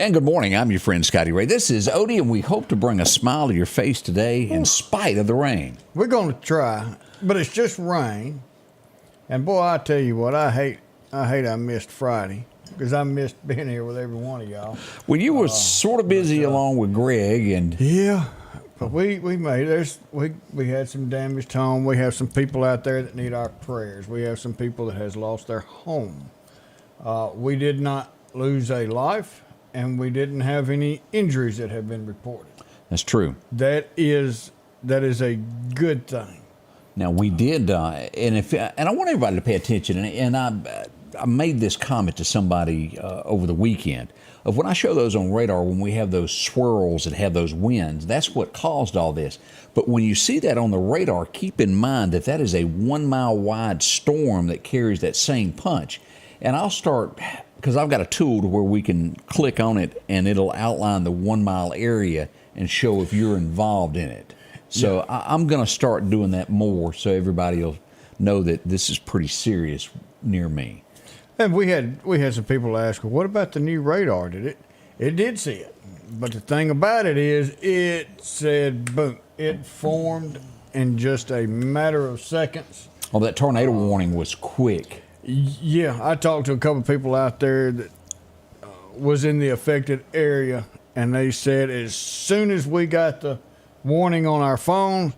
And good morning. I'm your friend Scotty Ray. This is Odie, and we hope to bring a smile to your face today in spite of the rain. We're going to try, but it's just rain. And boy, I tell you what, I hate I missed Friday because I missed being here with every one of y'all. Well, you were sort of busy along with Greg, and yeah, but we made it. We had some damaged home. We have some people out there that need our prayers. We have some people that has lost their home. We did not lose a life. And we didn't have any injuries that have been reported. That's true. That is a good thing. Now we did, and I want everybody to pay attention. And I made this comment to somebody over the weekend of when I show those on radar, when we have those swirls that have those winds, that's what caused all this. But when you see that on the radar, keep in mind that that is a 1 mile wide storm that carries that same punch. And I'll start, because I've got a tool to where we can click on it and it'll outline the 1 mile area and show if you're involved in it. So yeah. I'm going to start doing that more so everybody will know that this is pretty serious near me. And we had some people ask, well, what about the new radar? It did see it. But the thing about it is it said, boom, it formed in just a matter of seconds. Oh, that tornado warning was quick. Yeah, I talked to a couple of people out there that was in the affected area, and they said as soon as we got the warning on our phone,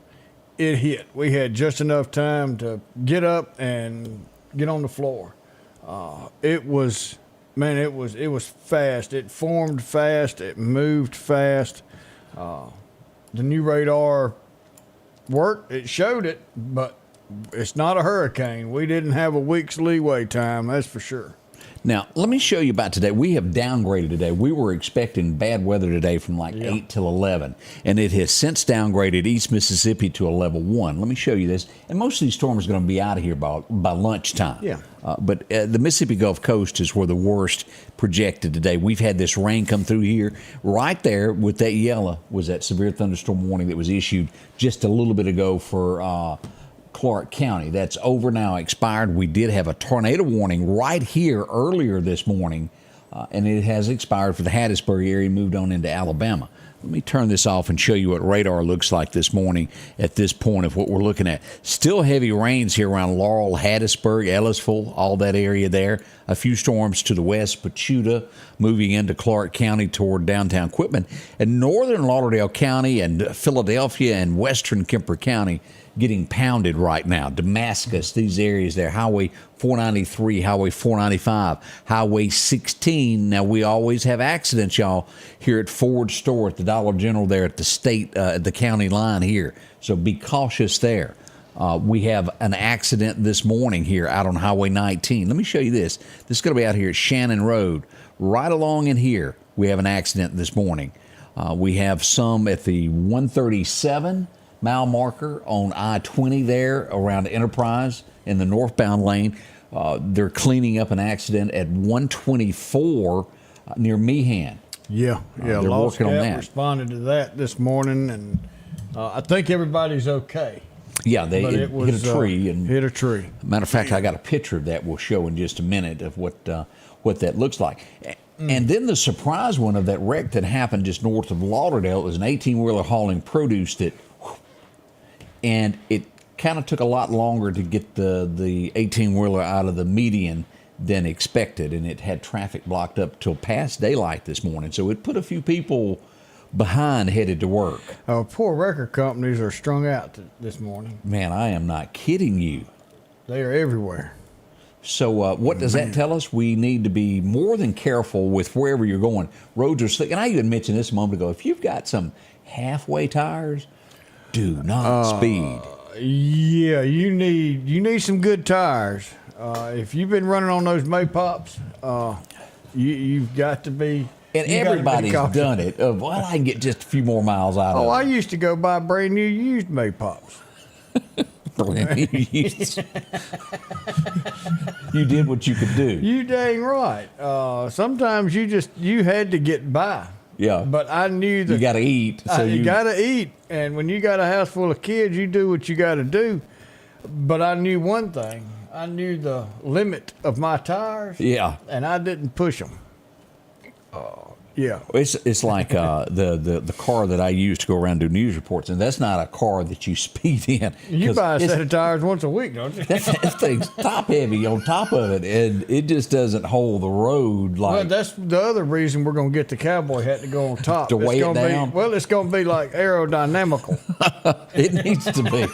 it hit. We had just enough time to get up and get on the floor. It was fast. It formed fast. It moved fast. The new radar worked. It showed it, but it's not a hurricane. We didn't have a week's leeway time, that's for sure. Now, let me show you about today. We have downgraded today. We were expecting bad weather today from like 8 till 11, and it has since downgraded East Mississippi to a level 1. Let me show you this. And most of these storms are going to be out of here by lunchtime. Yeah. But the Mississippi Gulf Coast is where the worst projected today. We've had this rain come through here. Right there with that yellow was that severe thunderstorm warning that was issued just a little bit ago for Clark County. That's over now, expired. We did have a tornado warning right here earlier this morning, and it has expired for the Hattiesburg area, moved on into Alabama. Let me turn this off and show you what radar looks like this morning at this point of what we're looking at. Still heavy rains here around Laurel, Hattiesburg, Ellisville, all that area there. A few storms to the west, Pachuta, moving into Clark County toward downtown Quitman. And northern Lauderdale County and Philadelphia and western Kemper County getting pounded right now. Damascus, these areas there, Highway 493, Highway 495, Highway 16. Now, we always have accidents, y'all, here at Ford Store, at the Dollar General there at the county line here. So be cautious there. We have an accident this morning here out on Highway 19. Let me show you this. This is going to be out here at Shannon Road. Right along in here, we have an accident this morning. We have some at the 137 mile marker on I-20 there around Enterprise in the northbound lane. They're cleaning up an accident at 124 near Meehan. Yeah, they're working on that. Responded to that this morning, and I think everybody's okay. Yeah, it hit a tree. Hit a tree. Matter of fact, I got a picture of that we'll show in just a minute of what that looks like. And then the surprise one of that wreck that happened just north of Lauderdale, it was an 18-wheeler hauling produce and it kind of took a lot longer to get the 18-wheeler out of the median than expected, and it had traffic blocked up till past daylight this morning. So it put a few people behind headed to work. Poor record companies are strung out this morning. Man, I am not kidding you. They are everywhere. So what does that tell us? We need to be more than careful with wherever you're going. Roads are slick. And I even mentioned this a moment ago. If you've got some halfway tires, do not speed. Yeah, you need some good tires. If you've been running on those Maypops, you've got to be. And you gotta be everybody's cautious. done it. Well, I can get just a few more miles out of Oh, it. I used to go buy brand new used Maypops. You did what you could do. You dang right. Sometimes you had to get by. Yeah. But I knew that You got to eat. So you got to eat, and when you got a house full of kids, you do what you got to do. But I knew one thing: I knew the limit of my tires. Yeah. And I didn't push them. Yeah. It's like the car that I use to go around and do news reports, and that's not a car that you speed in. You 'Cause buy a set of tires once a week, don't you? that thing's top heavy on top of it, and it just doesn't hold the road Well, like. that's the other reason we're going to get the cowboy hat to go on top. To weigh it gonna down? It's going to be like aerodynamical. It needs to be.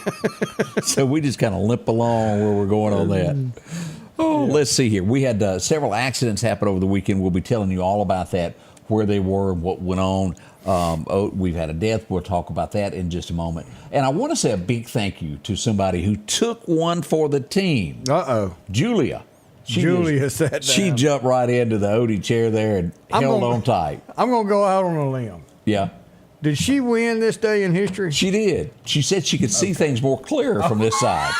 So we just kind of limp along where we're going on that. Oh, let's see here. We had several accidents happen over the weekend. We'll be telling you all about that, where they were, what went on. We've had a death. We'll talk about that in just a moment. And I want to say a big thank you to somebody who took one for the team. Uh-oh. Julia. Julia sat down. She jumped right into the Odie chair there and held on tight. I'm going to go out on a limb. Yeah. Did she win this day in history? She did. She said she could see things more clear from this side.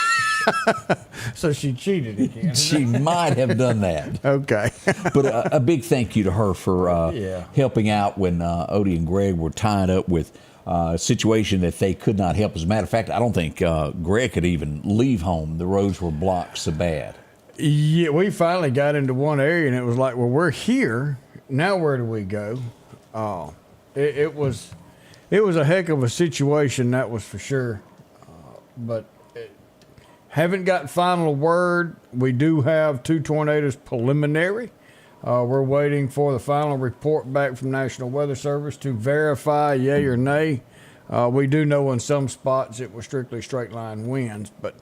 So she cheated again. She might have done that. Okay. But a big thank you to her for helping out when Odie and Greg were tied up with a situation that they could not help. As a matter of fact, I don't think Greg could even leave home. The roads were blocked so bad. Yeah, we finally got into one area, and it was like, well, we're here. Now where do we go? It was a heck of a situation, that was for sure. But haven't got final word. We do have 2 tornadoes preliminary. We're waiting for the final report back from National Weather Service to verify yay or nay. We do know in some spots it was strictly straight line winds, but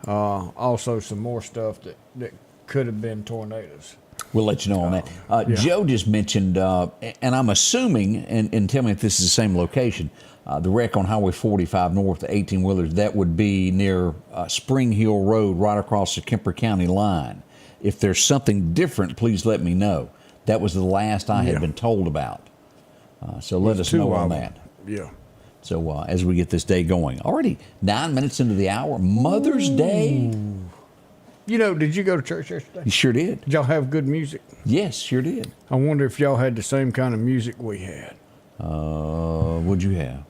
also some more stuff that could have been tornadoes. We'll let you know on that. Joe just mentioned, and I'm assuming, and tell me if this is the same location, the wreck on Highway 45 north, the 18-wheelers, that would be near Spring Hill Road, right across the Kemper County line. If there's something different, please let me know. That was the last I had been told about. So let us know on that. Yeah. So as we get this day going. Already 9 minutes into the hour, Mother's Day. You know, did you go to church yesterday? You sure did. Did y'all have good music? Yes, sure did. I wonder if y'all had the same kind of music we had. What'd you have?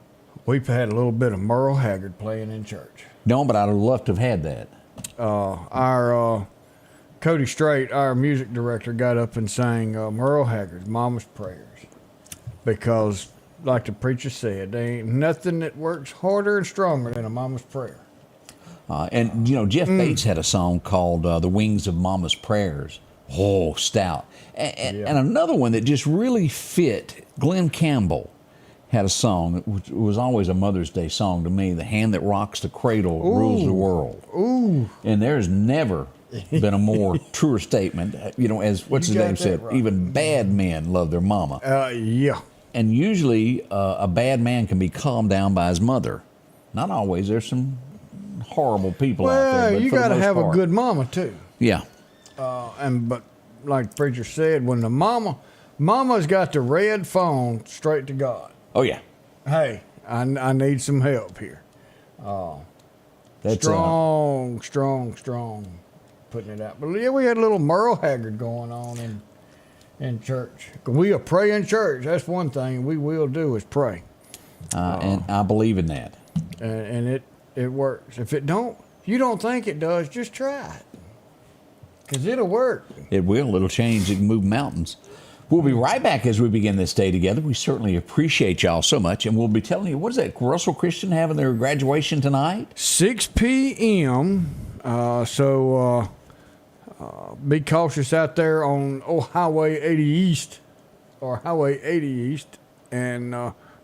We've had a little bit of Merle Haggard playing in church. No, but I'd love to have had that. Our Cody Strait, our music director, got up and sang Merle Haggard's Mama's Prayers. Because, like the preacher said, there ain't nothing that works harder and stronger than a mama's prayer. And, you know, Jeff Bates had a song called The Wings of Mama's Prayers. Oh, stout. And another one that just really fit, Glenn Campbell had a song, which was always a Mother's Day song to me, The Hand That Rocks the Cradle Rules the World. Ooh. And there's never been a more truer statement. You know, as what's his name said, right. even bad men love their mama. Yeah. And usually a bad man can be calmed down by his mother. Not always. There's some horrible people out there. Well, But you for the got to most have part, a good mama, too. Yeah. But like the preacher said, when the mama's got the red phone straight to God. Oh, yeah. Hey, I need some help here. That's strong putting it out. But yeah, we had a little Merle Haggard going on in church. We are praying church. That's one thing we will do is pray. and I believe in that. And it works. If you don't think it does, just try it. Because it'll work. It will. It'll change. It can move mountains. We'll be right back as we begin this day together. We certainly appreciate y'all so much. And we'll be telling you, what is that, Russell Christian having their graduation tonight? 6 p.m. So be cautious out there on Highway 80 East or Highway 80 East. And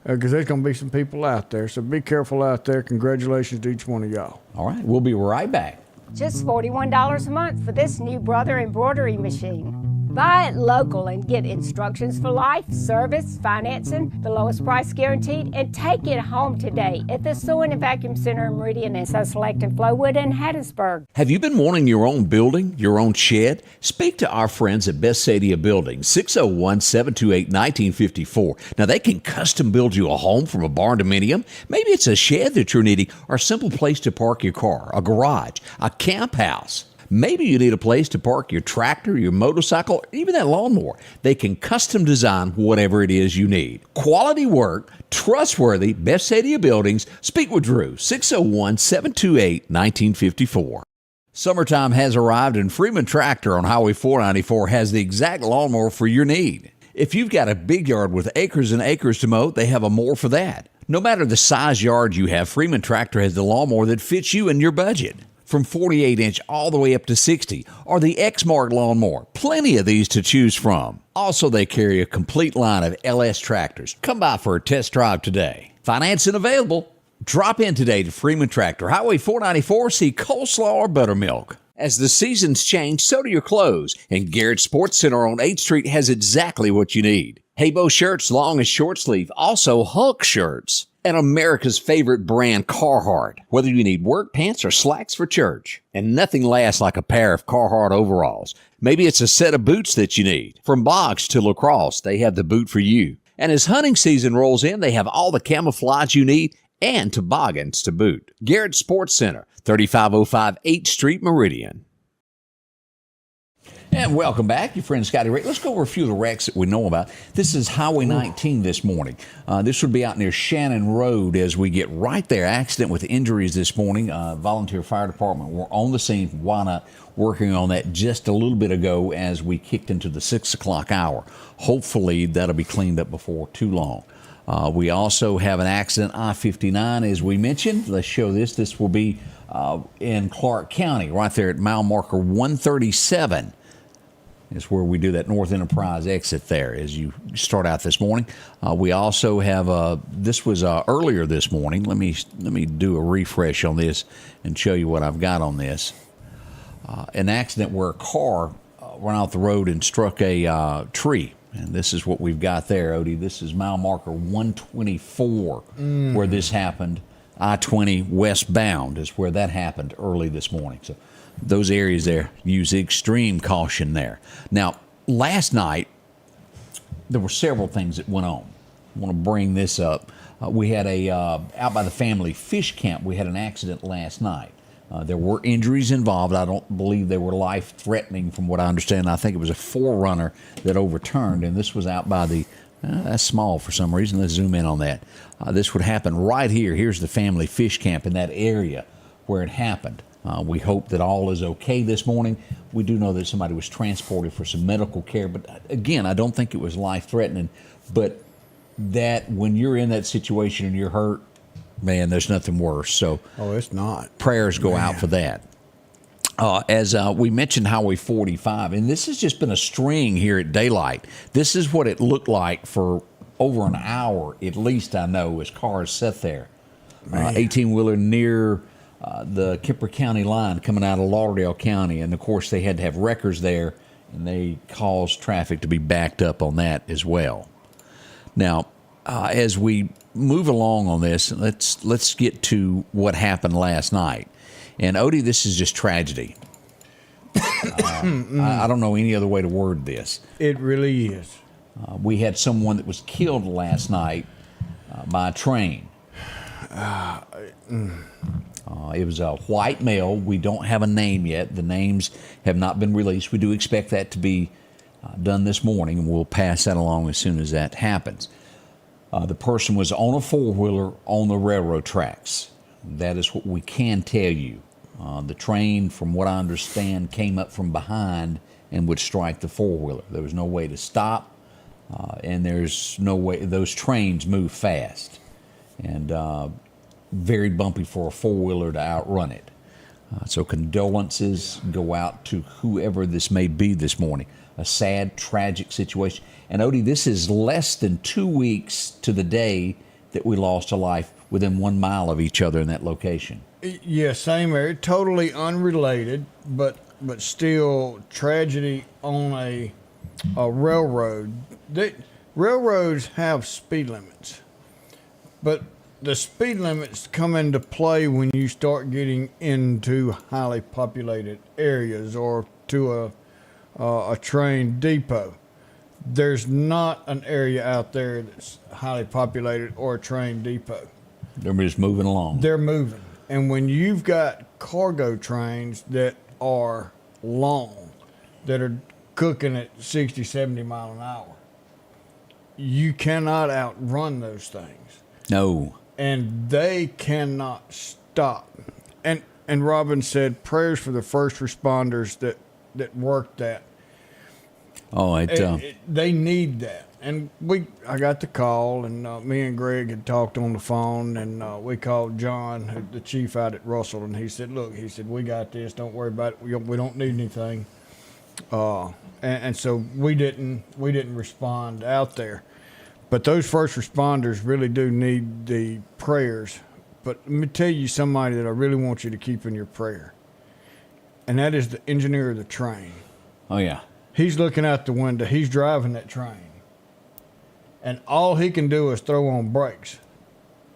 because there's going to be some people out there. So be careful out there. Congratulations to each one of y'all. All right. We'll be right back. Just $41 a month for this new Brother embroidery machine. Buy it local and get instructions for life, service, financing, the lowest price guaranteed, and take it home today at the Sewing and Vacuum Center in Meridian and Select and Flowood and Hattiesburg. Have you been wanting your own building, your own shed? Speak to our friends at Best Sadia Building, 601-728-1954. Now, they can custom build you a home from a barn dominium. Maybe it's a shed that you're needing or a simple place to park your car, a garage, a camp house. Maybe you need a place to park your tractor, your motorcycle, or even that lawnmower. They can custom design whatever it is you need. Quality work, trustworthy, Best Sadia Buildings. Speak with Drew, 601-728-1954. Summertime has arrived, and Freeman Tractor on Highway 494 has the exact lawnmower for your need. If you've got a big yard with acres and acres to mow, they have a mower for that. No matter the size yard you have, Freeman Tractor has the lawnmower that fits you and your budget. From 48-inch all the way up to 60, or the X-Mark lawnmower. Plenty of these to choose from. Also, they carry a complete line of LS tractors. Come by for a test drive today. Financing available. Drop in today to Freeman Tractor, Highway 494, see coleslaw or buttermilk. As the seasons change, so do your clothes, and Garrett Sports Center on 8th Street has exactly what you need. Haybo shirts, long and short sleeve, also Hulk shirts. And America's favorite brand, Carhartt. Whether you need work pants or slacks for church. And nothing lasts like a pair of Carhartt overalls. Maybe it's a set of boots that you need. From box to lacrosse, they have the boot for you. And as hunting season rolls in, they have all the camouflage you need and toboggans to boot. Garrett Sports Center, 3505 8th Street, Meridian. And welcome back, your friend Scotty Ray. Let's go over a few of the wrecks that we know about. This is Highway 19 this morning. This would be out near Shannon Road as we get right there. Accident with injuries this morning. Volunteer fire department were on the scene. Why not? Working on that just a little bit ago as we kicked into the 6 o'clock hour. Hopefully that'll be cleaned up before too long. We also have an accident I-59 as we mentioned. Let's show this. This will be in Clark County right there at mile marker 137. Is where we do that North Enterprise exit there as you start out this morning. We also have this was earlier this morning. Let me do a refresh on this and show you what I've got on this. An accident where a car ran off the road and struck a tree. And this is what we've got there, Odie. This is mile marker 124 where this happened. I-20 westbound is where that happened early this morning. So those areas there, use extreme caution there. Now, last night, there were several things that went on. I want to bring this up. We had out by the family fish camp, we had an accident last night. There were injuries involved. I don't believe they were life-threatening from what I understand. I think it was a forerunner that overturned, and this was out by the, that's small for some reason. Let's zoom in on that. This would happen right here. Here's the family fish camp in that area where it happened. We hope that all is okay this morning. We do know that somebody was transported for some medical care, but again, I don't think it was life-threatening. But that when you're in that situation and you're hurt, man, there's nothing worse. So, it's not. Prayers go out for that. As we mentioned Highway 45, and this has just been a string here at daylight. This is what it looked like for over an hour, at least I know, as cars sat there. 18-wheeler near the Kemper County line coming out of Lauderdale County. And, of course, they had to have wreckers there, and they caused traffic to be backed up on that as well. Now, as we move along on this, let's get to what happened last night. And, Odie, this is just tragedy. I don't know any other way to word this. It really is. We had someone that was killed last night by a train. It was a white male. We don't have a name yet. The names have not been released. We do expect that to be done this morning, and we'll pass that along as soon as that happens. The person was on a four-wheeler on the railroad tracks. That is what we can tell you. The train, from what I understand, came up from behind and would strike the four-wheeler. There was no way to stop, and there's no way. Those trains move fast, and very bumpy for a four-wheeler to outrun it. So condolences go out to whoever this may be this morning. A sad, tragic situation. And Odie, this is less than 2 weeks to the day that we lost a life within 1 mile of each other in that location. Yeah, same area. Totally unrelated, but still tragedy on a a railroad. Railroads have speed limits, but the speed limits come into play when you start getting into highly populated areas or to a train depot. There's not an area out there that's highly populated or a train depot. They're just moving along. They're moving. And when you've got cargo trains that are long, that are cooking at 60, 70 mile an hour, you cannot outrun those things. No. And they cannot stop. And Robin said prayers for the first responders that worked that. Oh, They need that. And I got the call, and me and Greg had talked on the phone, and we called John, the chief out at Russell, and he said, "Look, we got this. Don't worry about it. We don't need anything." And so we didn't respond out there. But those first responders really do need the prayers. But let me tell you somebody that I really want you to keep in your prayer, and that is the engineer of the train. Oh, yeah. He's looking out the window. He's driving that train. And all he can do is throw on brakes.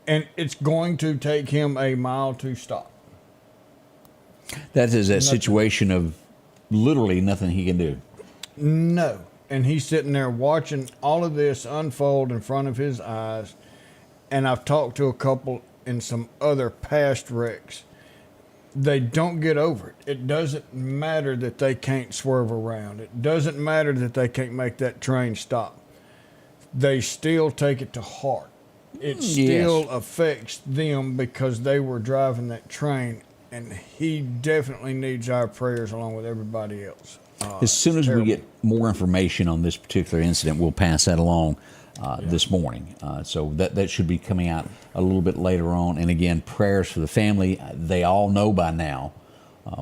And it's going to take him a mile to stop. That is that situation of literally nothing he can do. No. And he's sitting there watching all of this unfold in front of his eyes. And I've talked to a couple in some other past wrecks. They don't get over it. It doesn't matter that they can't swerve around. It doesn't matter that they can't make that train stop. They still take it to heart. It still affects them because they were driving that train, and he definitely needs our prayers along with everybody else. As soon as we get more information on this particular incident, we'll pass that along this morning. So that should be coming out a little bit later on. And again, prayers for the family. They all know by now.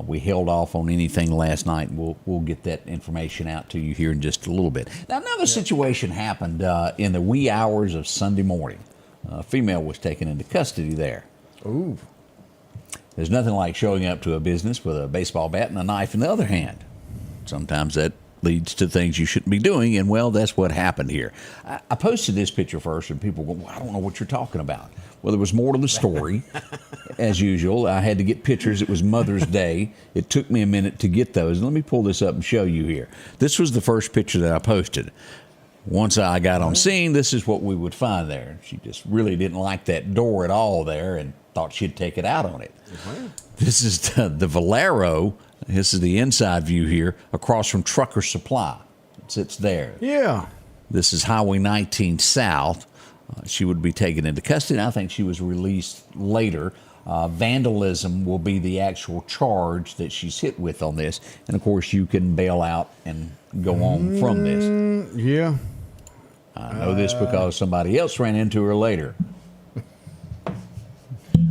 We held off on anything last night. We'll get that information out to you here in just a little bit. Now, another situation happened in the wee hours of Sunday morning. A female was taken into custody there. Ooh. There's nothing like showing up to a business with a baseball bat and a knife in the other hand. Sometimes that leads to things you shouldn't be doing, and, well, that's what happened here. I posted this picture first, and people go, well, I don't know what you're talking about. Well, there was more to the story. As usual, I had to get pictures. It was Mother's Day. It took me a minute to get those. Let me pull this up and show you here. This was the first picture that I posted. Once I got on scene, this is what we would find there. She just really didn't like that door at all there and thought she'd take it out on it. This is the Valero. This is the inside view here, across from Trucker Supply. It sits there. Yeah. This is Highway 19 South. She would be taken into custody. I think she was released later. Vandalism will be the actual charge that she's hit with on this. And, of course, you can bail out and go on from this. Yeah. I know this because somebody else ran into her later.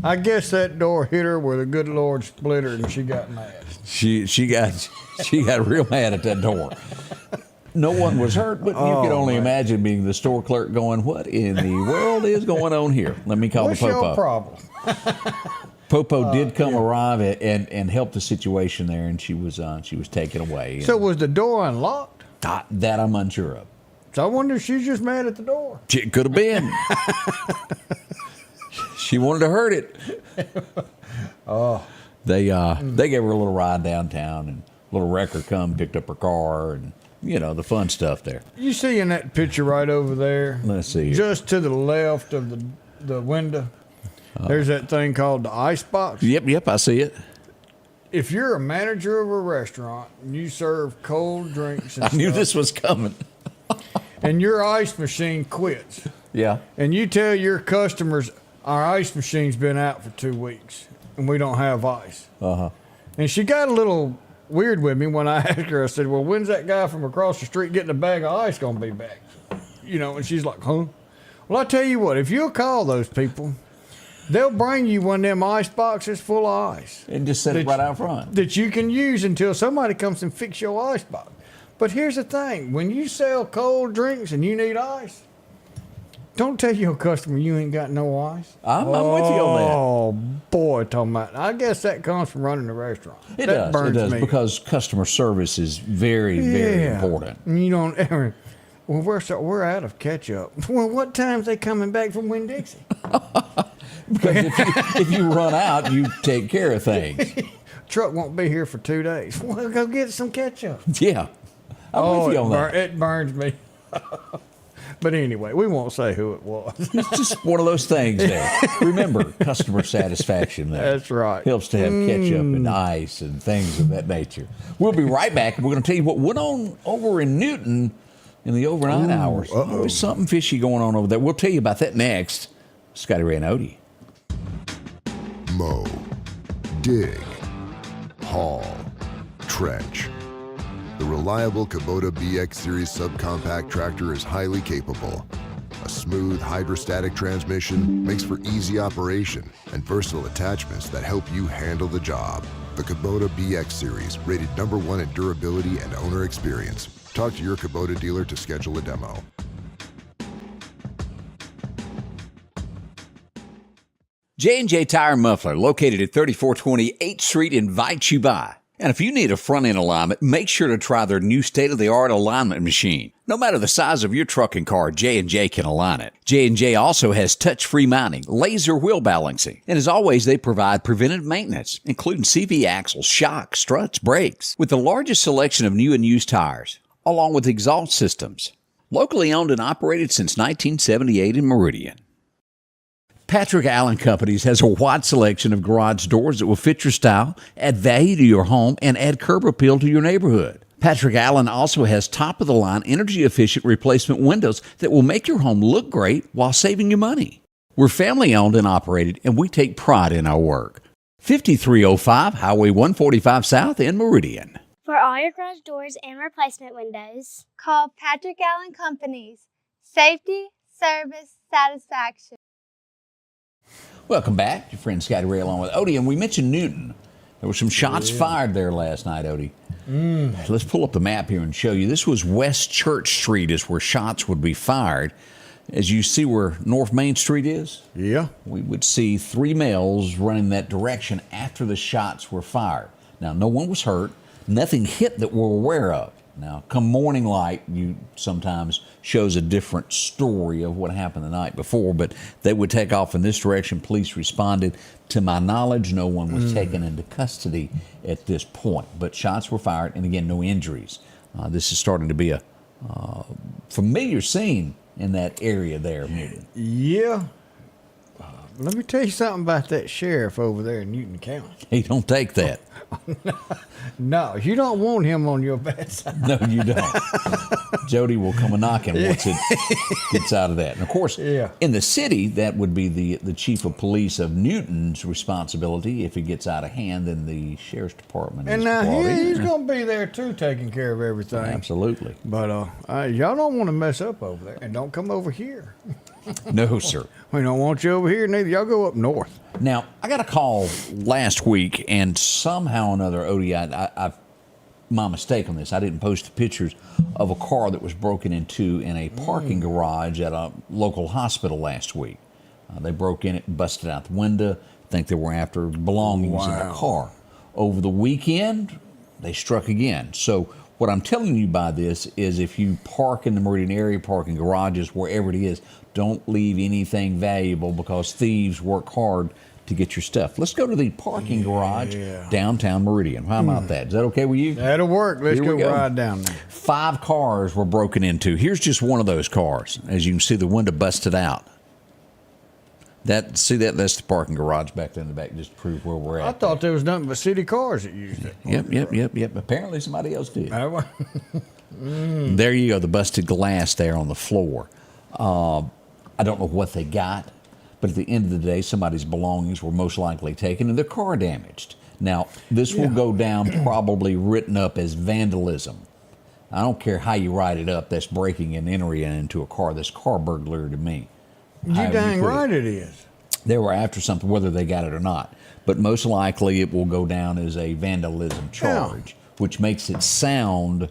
I guess that door hit her where the good Lord split her and she got mad. She got real mad at that door. No one was hurt, but you could only imagine being the store clerk going, what in the world is going on here? Let me call What's the Popo. your problem? Popo did come arrive and help the situation there, and she was taken away. So was the door unlocked? That I'm unsure of. So I wonder if she's just mad at the door. It could have been. She wanted to hurt it. They gave her a little ride downtown, and a little wrecker come, picked up her car, and the fun stuff there. You see in that picture right over there? Let's see. Just to the left of the window, there's that thing called the ice box. Yep, I see it. If you're a manager of a restaurant and you serve cold drinks and I knew stuff, this was coming. and your ice machine quits, Yeah. and you tell your customers, our ice machine's been out for 2 weeks and we don't have ice. And she got a little weird with me when I asked her. I said, well, when's that guy from across the street getting a bag of ice going to be back? And she's like, huh? Well, I tell you what, if you'll call those people, they'll bring you one of them ice boxes full of ice. And just set it right out front. That you can use until somebody comes and fix your ice box. But here's the thing. When you sell cold drinks and you need ice, don't tell your customer you ain't got no ice. I'm with you on that. Oh, boy, what talking about. I guess that comes from running the restaurant. It That does. It burns does me. because customer service is very, very important. And you don't ever. Well, we're out of ketchup. Well, what time's they coming back from Winn-Dixie? Because if you run out, you take care of things. Truck won't be here for 2 days. Well, go get some ketchup. Yeah. I'm with you on that. It burns me. But anyway, we won't say who it was. It's just one of those things there. Remember, customer satisfaction there. That's right. Helps to have ketchup and ice and things of that nature. We'll be right back. We're going to tell you what went on over in Newton in the overnight hours. There's something fishy going on over there. We'll tell you about that next. Scotty Ray and Odie. Mow, dig, haul, trench. The reliable Kubota BX Series subcompact tractor is highly capable. A smooth hydrostatic transmission makes for easy operation and versatile attachments that help you handle the job. The Kubota BX Series, rated #1 in durability and owner experience. Talk to your Kubota dealer to schedule a demo. J&J Tire and Muffler, located at 3420 8th Street, invites you by. And if you need a front-end alignment, make sure to try their new state-of-the-art alignment machine. No matter the size of your truck and car, J&J can align it. J&J also has touch-free mounting, laser wheel balancing, and as always, they provide preventive maintenance, including CV axles, shocks, struts, brakes, with the largest selection of new and used tires, along with exhaust systems. Locally owned and operated since 1978 in Meridian. Patrick Allen Companies has a wide selection of garage doors that will fit your style, add value to your home, and add curb appeal to your neighborhood. Patrick Allen also has top-of-the-line, energy-efficient replacement windows that will make your home look great while saving you money. We're family-owned and operated, and we take pride in our work. 5305 Highway 145 South in Meridian. For all your garage doors and replacement windows, Call Patrick Allen Companies. Safety, service, satisfaction. Welcome back. Your friend Scotty Ray along with Odie, and we mentioned Newton. There were some shots fired there last night, Odie. Let's pull up the map here and show you. This was West Church Street is where shots would be fired. As you see where North Main Street is, Yeah. we would see 3 males running that direction after the shots were fired. Now, no one was hurt. Nothing hit that we're aware of. Now, come morning light, you sometimes shows a different story of what happened the night before, but they would take off in this direction. Police responded. To my knowledge, no one was taken into custody at this point, but shots were fired, and again, no injuries. This is starting to be a familiar scene in that area there, Meridian. Yeah. Let me tell you something about that sheriff over there in Newton County. He don't take that. No, you don't want him on your bad side. No, you don't. Jody will come a knocking once it gets out of that. And of course, in the city, that would be the chief of police of Newton's responsibility. If it gets out of hand, then the sheriff's department And is now brought in. he's going to be there too, taking care of everything. Absolutely. But y'all don't want to mess up over there, and don't come over here. No, sir. We don't want you over here neither. Y'all go up north. Now, I got a call last week, and somehow or another, Odie, my mistake on this, I didn't post the pictures of a car that was broken into in a parking garage at a local hospital last week. They broke in it, busted out the window. I think they were after belongings in the car. Over the weekend, they struck again. So what I'm telling you by this is if you park in the Meridian area, park in garages, wherever it is, don't leave anything valuable because thieves work hard to get your stuff. Let's go to the parking garage downtown Meridian. How about that? Is that okay with you? That'll work. Let's Here we go go. ride down there. 5 cars were broken into. Here's just one of those cars. As you can see, the window busted out. That's the parking garage back there in the back, just to prove where we're at. I thought there was nothing but city cars that used it. Yep. Apparently somebody else did. I- There you go, the busted glass there on the floor. I don't know what they got, but at the end of the day, somebody's belongings were most likely taken and their car damaged. Now, this will go down probably written up as vandalism. I don't care how you write it up, that's breaking and entering into a car. That's car burglary to me. You However dang put right it is. They were after something, whether they got it or not. But most likely it will go down as a vandalism charge, which makes it sound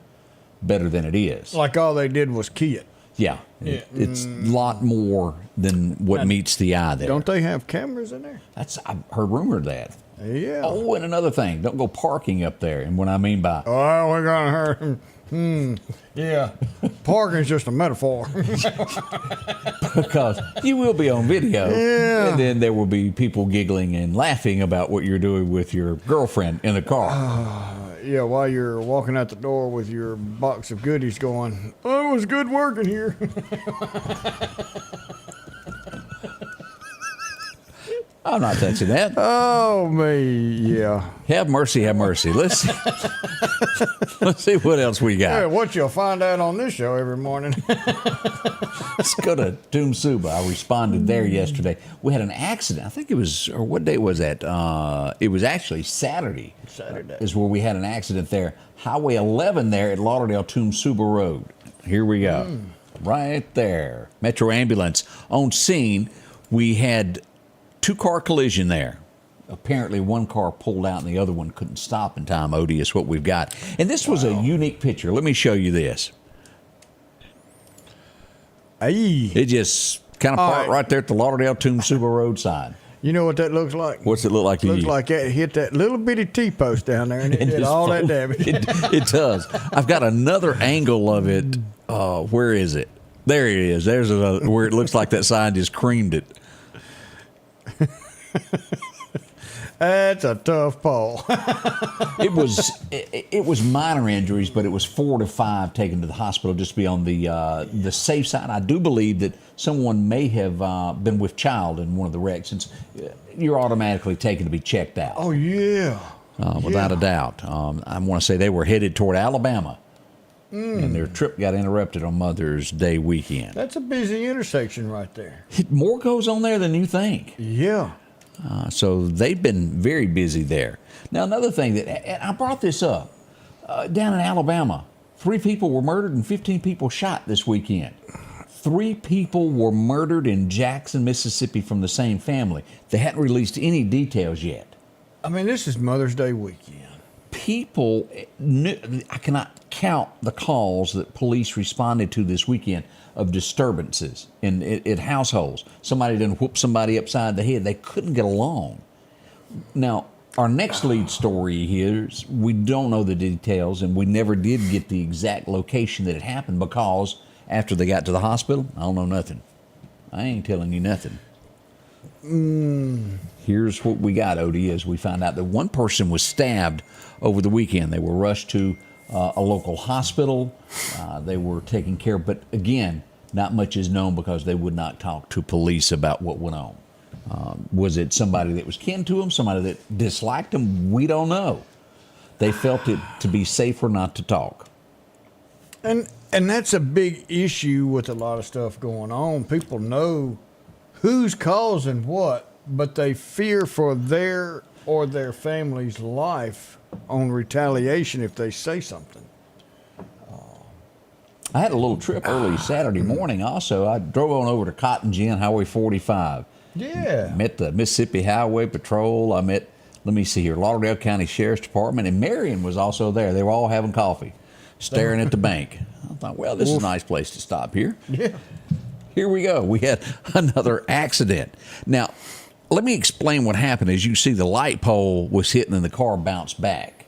better than it is. Like all they did was key it. Yeah, it's a lot more than what meets the eye there. Don't they have cameras in there? I've heard rumor of that. Yeah. Oh, and another thing, don't go parking up there. And what I mean by Oh, we're gonna hurt. Yeah. Parking's just a metaphor. because you will be on video, Yeah. and then there will be people giggling and laughing about what you're doing with your girlfriend in the car. Yeah, while you're walking out the door with your box of goodies going, oh, it was good working here. I'm not touching that. Oh, me, yeah. Have mercy, have mercy. Let's see what else we Yeah, got. what you'll find out on this show every morning. Let's go to Toomsuba. I responded there yesterday. We had an accident. I think it was, or what day was that? It was actually Saturday. Saturday. Is where we had an accident there. Highway 11 there at Lauderdale Toomsuba Road. Here we go. Right there. Metro ambulance on scene. We had 2-car collision there. Apparently one car pulled out and the other one couldn't stop in time, Odie, is what we've got. And this was a unique picture. Let me show you this. Hey. It just kind of parked right there at the Lauderdale Toomsuba roadside. You know what that looks like? What's it look like to Looks you? like that hit that little bitty T-post down there and it did just all that fold- damage. It does. I've got another angle of it. Where is it? There it is. There's where it looks like that sign just creamed it. That's a tough pull. It was minor injuries, but it was 4 to 5 taken to the hospital just to be on the safe side. I do believe that someone may have been with child in one of the wrecks, since you're automatically taken to be checked out. Oh, yeah. Without a doubt. I want to say they were headed toward Alabama, and their trip got interrupted on Mother's Day weekend. That's a busy intersection right there. More goes on there than you think. Yeah. So they've been very busy there. Now, another thing and I brought this up, down in Alabama, 3 people were murdered and 15 people shot this weekend. 3 people were murdered in Jackson, Mississippi from the same family. They hadn't released any details yet. I mean, this is Mother's Day weekend. People I cannot count the calls that police responded to this weekend of disturbances in households. Somebody didn't whoop somebody upside the head. They couldn't get along. Now, our next lead story here is we don't know the details, and we never did get the exact location that it happened, because after they got to the hospital, I don't know nothing. I ain't telling you nothing. Here's what we got, Odie, as we found out that one person was stabbed over the weekend. They were rushed to a local hospital. They were taken care of, but again, not much is known because they would not talk to police about what went on. Was it somebody that was kin to them, somebody that disliked them? We don't know. They felt it to be safer not to talk. And that's a big issue with a lot of stuff going on. People know who's causing what, but they fear for their or their family's life on retaliation if they say something. I had a little trip early Saturday morning also. I drove on over to Cotton Gin, Highway 45. Yeah. Met the Mississippi Highway Patrol. I met, let me see here, Lauderdale County Sheriff's Department, and Meridian was also there. They were all having coffee, staring at the bank. I thought, well, this is a nice place to stop here. Yeah. Here we go. We had another accident. Now, let me explain what happened. As you see, the light pole was hitting and the car bounced back.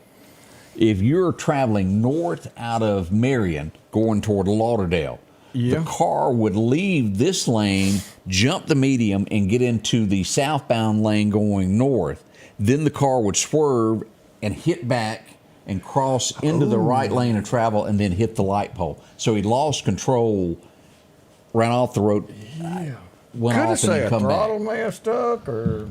If you're traveling north out of Meridian going toward Lauderdale, the car would leave this lane, jump the medium, and get into the southbound lane going north. Then the car would swerve and hit back and cross into the right lane of travel and then hit the light pole. So he lost control, ran off the road. Yeah. Went Could off have and say then a come throttle back. may have stuck, or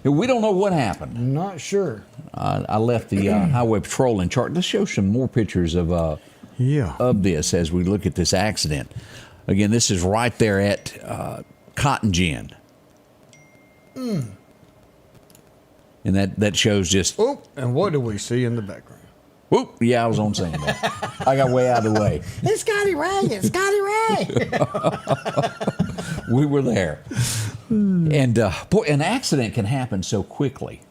We don't know what happened. not sure. I left the highway patrol in charge. Let's show some more pictures of this as we look at this accident. Again, this is right there at Cotton Gin. And that shows just, Oh, and what do we see in the background? whoop, yeah, I was on scene there. I got way out of the way. It's Scotty Ray. It's Scotty Ray. We were there. And boy, an accident can happen so quickly.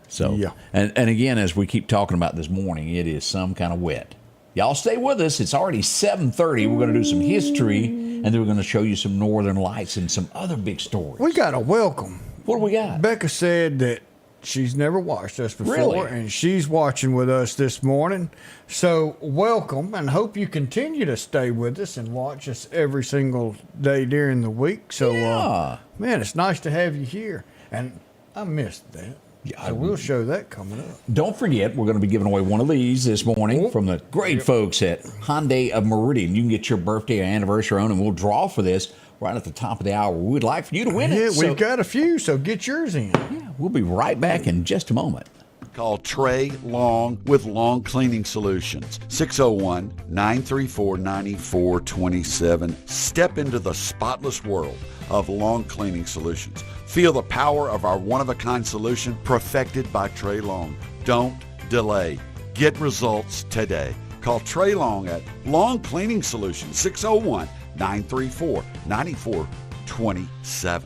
So, Yeah. and again, as we keep talking about this morning, it is some kind of wet. Y'all stay with us. It's already 7:30. We're going to do some history, and then we're going to show you some northern lights and some other big stories. We got a welcome. What do we got? Becca said that she's never watched us before, Really? and she's watching with us this morning. So welcome, and hope you continue to stay with us and watch us every single day during the week. So, Yeah. man, it's nice to have you here, and I missed that. Yeah, So we'll show that coming up. Don't forget, we're going to be giving away one of these this morning from the great folks at Hyundai of Meridian. You can get your birthday or anniversary on, and we'll draw for this right at the top of the hour. We would like for you to win Yeah, it. we've got a few, so get yours in. Yeah, we'll be right back in just a moment. Call Trey Long with Long Cleaning Solutions, 601-934-9427. Step into the spotless world of Long Cleaning Solutions. Feel the power of our one-of-a-kind solution perfected by Trey Long. Don't delay. Get results today. Call Trey Long at Long Cleaning Solutions, 601-934-9427.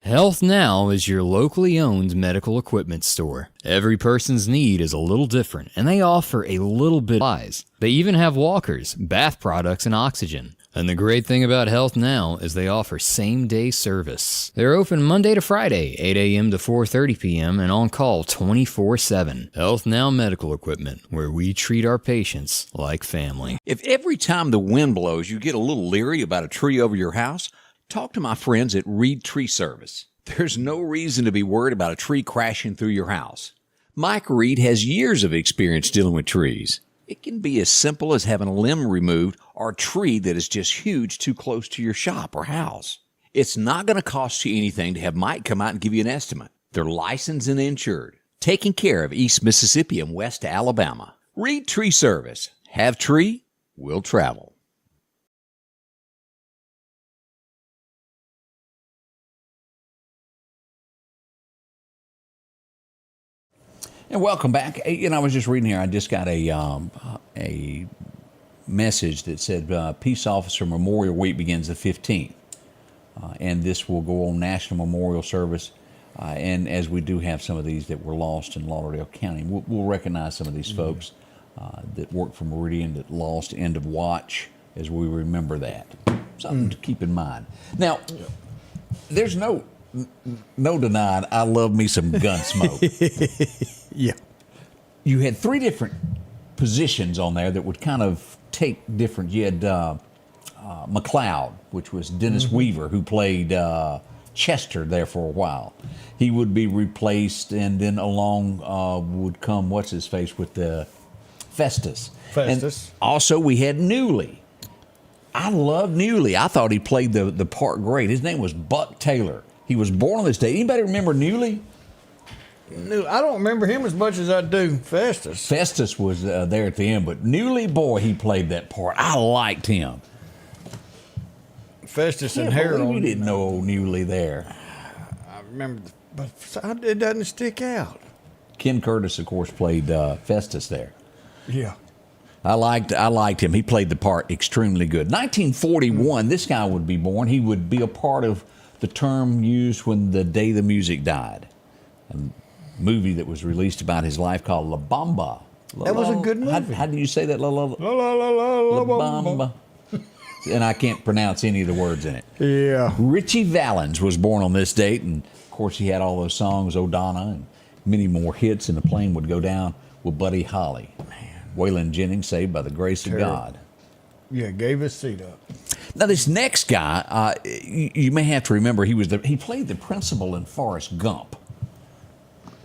Health Now is your locally owned medical equipment store. Every person's need is a little different, and they offer a little bit of supplies. They even have walkers, bath products, and oxygen. And the great thing about Health Now is they offer same-day service. They're open Monday to Friday, 8 a.m. to 4:30 p.m., and on call 24/7. Health Now Medical Equipment, where we treat our patients like family. If every time the wind blows you get a little leery about a tree over your house, talk to my friends at Reed Tree Service. There's no reason to be worried about a tree crashing through your house. Mike Reed has years of experience dealing with trees. It can be as simple as having a limb removed or a tree that is just huge too close to your shop or house. It's not going to cost you anything to have Mike come out and give you an estimate. They're licensed and insured, taking care of East Mississippi and West Alabama. Reed Tree Service. Have tree, will travel. And welcome back. You know, I was just reading here. I just got a message that said Peace Officer Memorial Week begins the 15th. And this will go on National Memorial Service. And as we do have some of these that were lost in Lauderdale County, we'll recognize some of these folks that worked for Meridian that lost end of watch as we remember that. Something to keep in mind. Now, there's no denying I love me some Gunsmoke. Yeah. You had three different positions on there that would kind of take different. You had McLeod, which was Dennis Weaver, who played Chester there for a while. He would be replaced, and then along would come what's his face with the Festus. Festus. And also, we had Newley. I love Newley. I thought he played the part great. His name was Buck Taylor. He was born on this day. Anybody remember Newley? I don't remember him as much as I do Festus. Festus was there at the end, but Newley, boy, he played that part. I liked him. Festus and Can't believe Harold. you didn't know old Newley there. I remember, but it doesn't stick out. Ken Curtis, of course, played Festus there. Yeah. I liked him. He played the part extremely good. 1941, this guy would be born. He would be a part of the term used when the day the music died. A movie that was released about his life called La Bamba. That was a good movie. How do you say that? La La la la la Bamba. And I can't pronounce any of the words in it. Yeah. Richie Valens was born on this date, and of course he had all those songs, O'Donna, and many more hits, and the plane would go down with Buddy Holly. Man. Waylon Jennings, Saved by the Grace of God. Yeah, gave his seat up. Now this next guy, you may have to remember, he played the principal in Forrest Gump.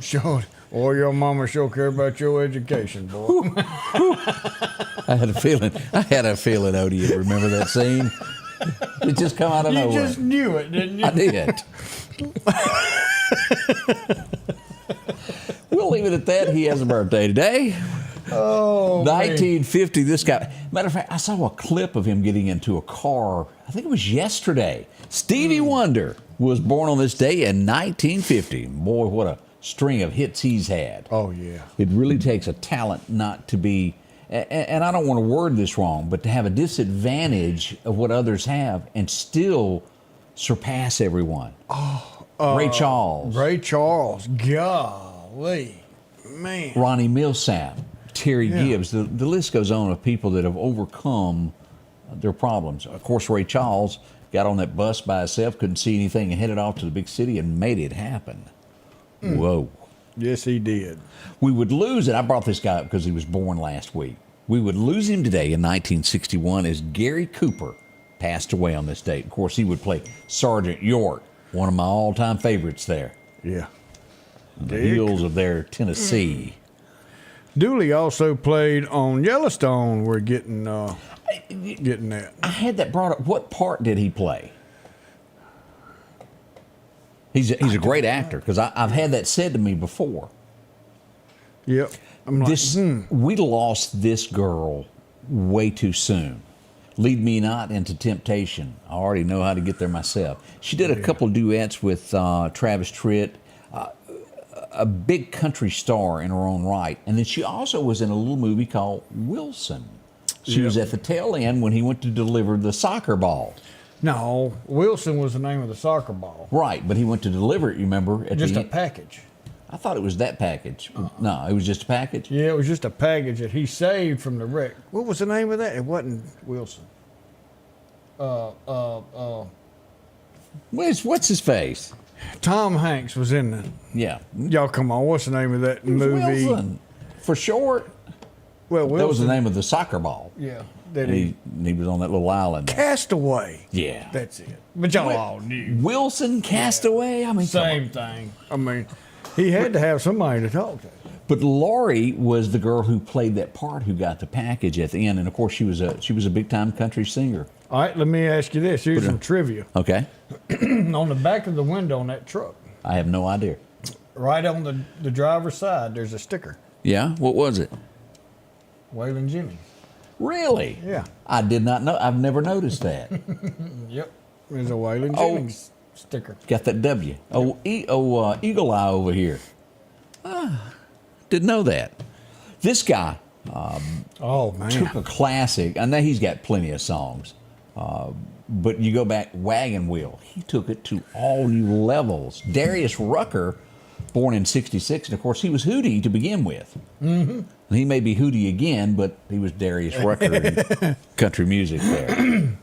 Sure. Or your mama sure care about your education, boy. I had a feeling, Odie, you'd remember that scene. It just come out of nowhere. You just knew it, didn't you? I did. We'll leave it at that. He has a birthday today. Oh, 1950, this guy. Matter of fact, I saw a clip of him getting into a car. I think it was yesterday. Stevie Wonder was born on this day in 1950. Boy, what a string of hits he's had. Oh, yeah. It really takes a talent not to be, and I don't want to word this wrong, but to have a disadvantage of what others have and still surpass everyone. Ray Charles. Ray Charles. Golly. Man. Ronnie Milsap. Terry Gibbs. The list goes on of people that have overcome their problems. Of course, Ray Charles got on that bus by himself, couldn't see anything, and headed off to the big city and made it happen. Whoa. Yes, he did. We would lose it. I brought this guy up because he was born last week. We would lose him today in 1961 as Gary Cooper passed away on this date. Of course, he would play Sergeant York, one of my all-time favorites there. Yeah. The hills of their Tennessee. Dooley also played on Yellowstone. We're getting that. I had that brought up. What part did he play? He's a great actor because I've had that said to me before. Yep. I'm like, We lost this girl way too soon. Lead me not into temptation. I already know how to get there myself. She did a couple of duets with Travis Tritt, a big country star in her own right. And then she also was in a little movie called Wilson. She was at the tail end when he went to deliver the soccer ball. No, Wilson was the name of the soccer ball. Right, but he went to deliver it, you remember? At Just the a package. I thought it was that package. No, it was just a package? Yeah, it was just a package that he saved from the wreck. What was the name of that? It wasn't Wilson. What's his face? Tom Hanks was in it. Yeah. Y'all come on, what's the name of that It was movie? Wilson. For short. Well, Wilson. That was the name of the soccer ball. Yeah. That And he was on that little island. Castaway. Yeah. That's it. But y'all all knew. Wilson Castaway? I mean, Same thing. I mean, he had to have somebody to talk to. But Laurie was the girl who played that part who got the package at the end. And, of course, she was a big-time country singer. All right, let me ask you this. Here's some trivia. Okay. On the back of the window on that truck, I have no idea. right on the driver's side, there's a sticker. Yeah? What was it? Waylon Jennings. Really? Yeah. I did not know. I've never noticed that. Yep. There's a Waylon Jennings sticker. Got that W. Eagle Eye over here. Didn't know that. This guy Oh, man. took a classic. I know he's got plenty of songs. But you go back, Wagon Wheel. He took it to all new levels. Darius Rucker, born in 66, and of course he was Hootie to begin with. Mm-hmm. He may be Hootie again, but he was Darius Rucker in country music there.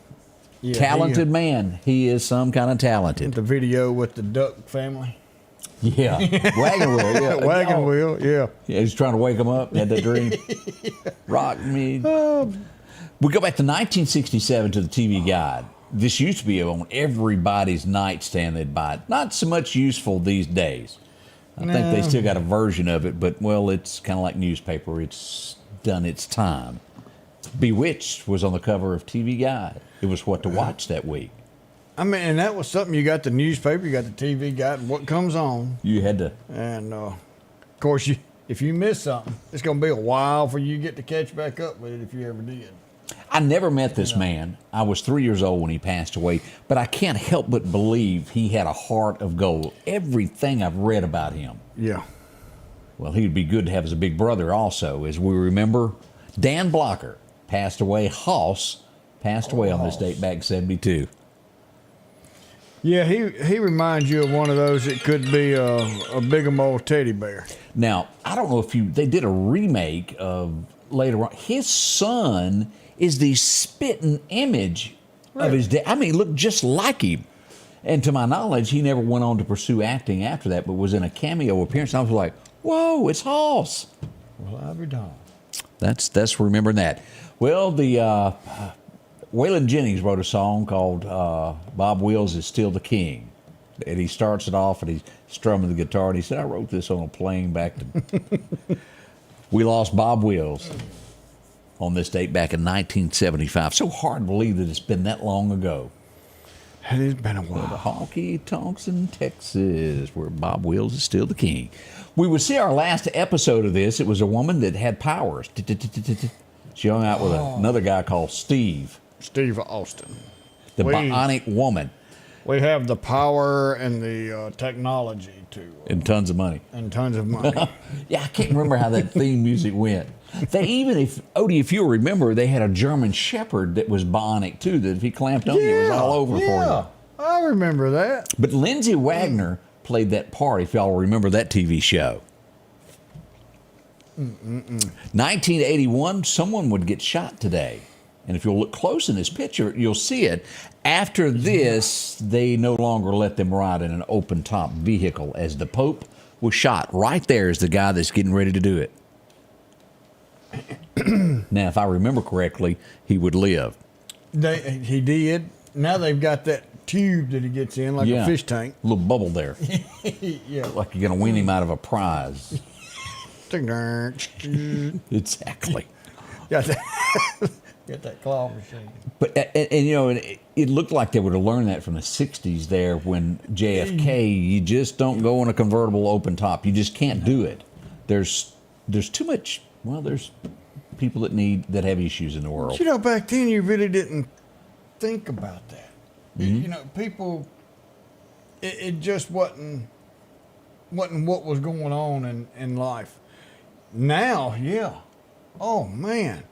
Yeah, Talented man. He is some kind of talented. The video with the duck family. Yeah. Wagon Wheel. Yeah. Wagon Wheel, yeah. Yeah, he's trying to wake him up. He had that dream. Rock me. We go back to 1967 to the TV Guide. This used to be on everybody's nightstand. They'd buy it. Not so much useful these days. I think they still got a version of it, but, well, it's kind of like newspaper. It's done its time. Bewitched was on the cover of TV Guide. It was what to watch that week. I mean, and that was something. You got the newspaper, you got the TV Guide, and what comes on. You had to. And, of course, if you miss something, it's going to be a while for you to get to catch back up with it if you ever did. I never met this man. I was 3 years old when he passed away, but I can't help but believe he had a heart of gold. Everything I've read about him. Yeah. Well, he would be good to have as a big brother also. As we remember, Dan Blocker passed away. Hoss passed away on this date back in 72. Yeah, he reminds you of one of those that could be a big-a-mole teddy bear. Now, I don't know if they did a remake of later on. His son is the spitting image of his dad. I mean, looked just like him. And to my knowledge, he never went on to pursue acting after that, but was in a cameo appearance. I was like, whoa, it's Hoss. Well, I'll be darned. That's remembering that. Well, the Waylon Jennings wrote a song called Bob Wills is Still the King. And he starts it off and he's strumming the guitar and he said, I wrote this on a plane back to... We lost Bob Wills on this date back in 1975. So hard to believe that it's been that long ago. It has been a The while. honky tonks in Texas, where Bob Wills is still the king. We would see our last episode of this. It was a woman that had powers. She hung out with another guy called Steve. Steve Austin. The bionic woman. We have the power and the technology to... And tons of money. and tons of money. Yeah, I can't remember how that theme music went. They even, Odie, if you'll remember, they had a German Shepherd that was bionic too, that if he clamped on you, it was all over for you. I remember that. But Lindsay Wagner played that part, if y'all remember that TV show. 1981, someone would get shot today. And if you'll look close in this picture, you'll see it. After this, they no longer let them ride in an open-top vehicle, as the Pope was shot. Right there is the guy that's getting ready to do it. Now, if I remember correctly, he would live. He did. Now they've got that tube that he gets in, like a fish tank. A little bubble there. Yeah. Like you're going to win him out of a prize. Exactly. Got that claw machine. But and you know, it looked like they would have learned that from the '60s. There, when JFK, you just don't go in a convertible open top. You just can't do it. There's too much. Well, there's people that have issues in the world. But, you know, back then you really didn't think about that. Mm-hmm. You know, people. It just wasn't what was going on in life. Now, yeah. Oh man.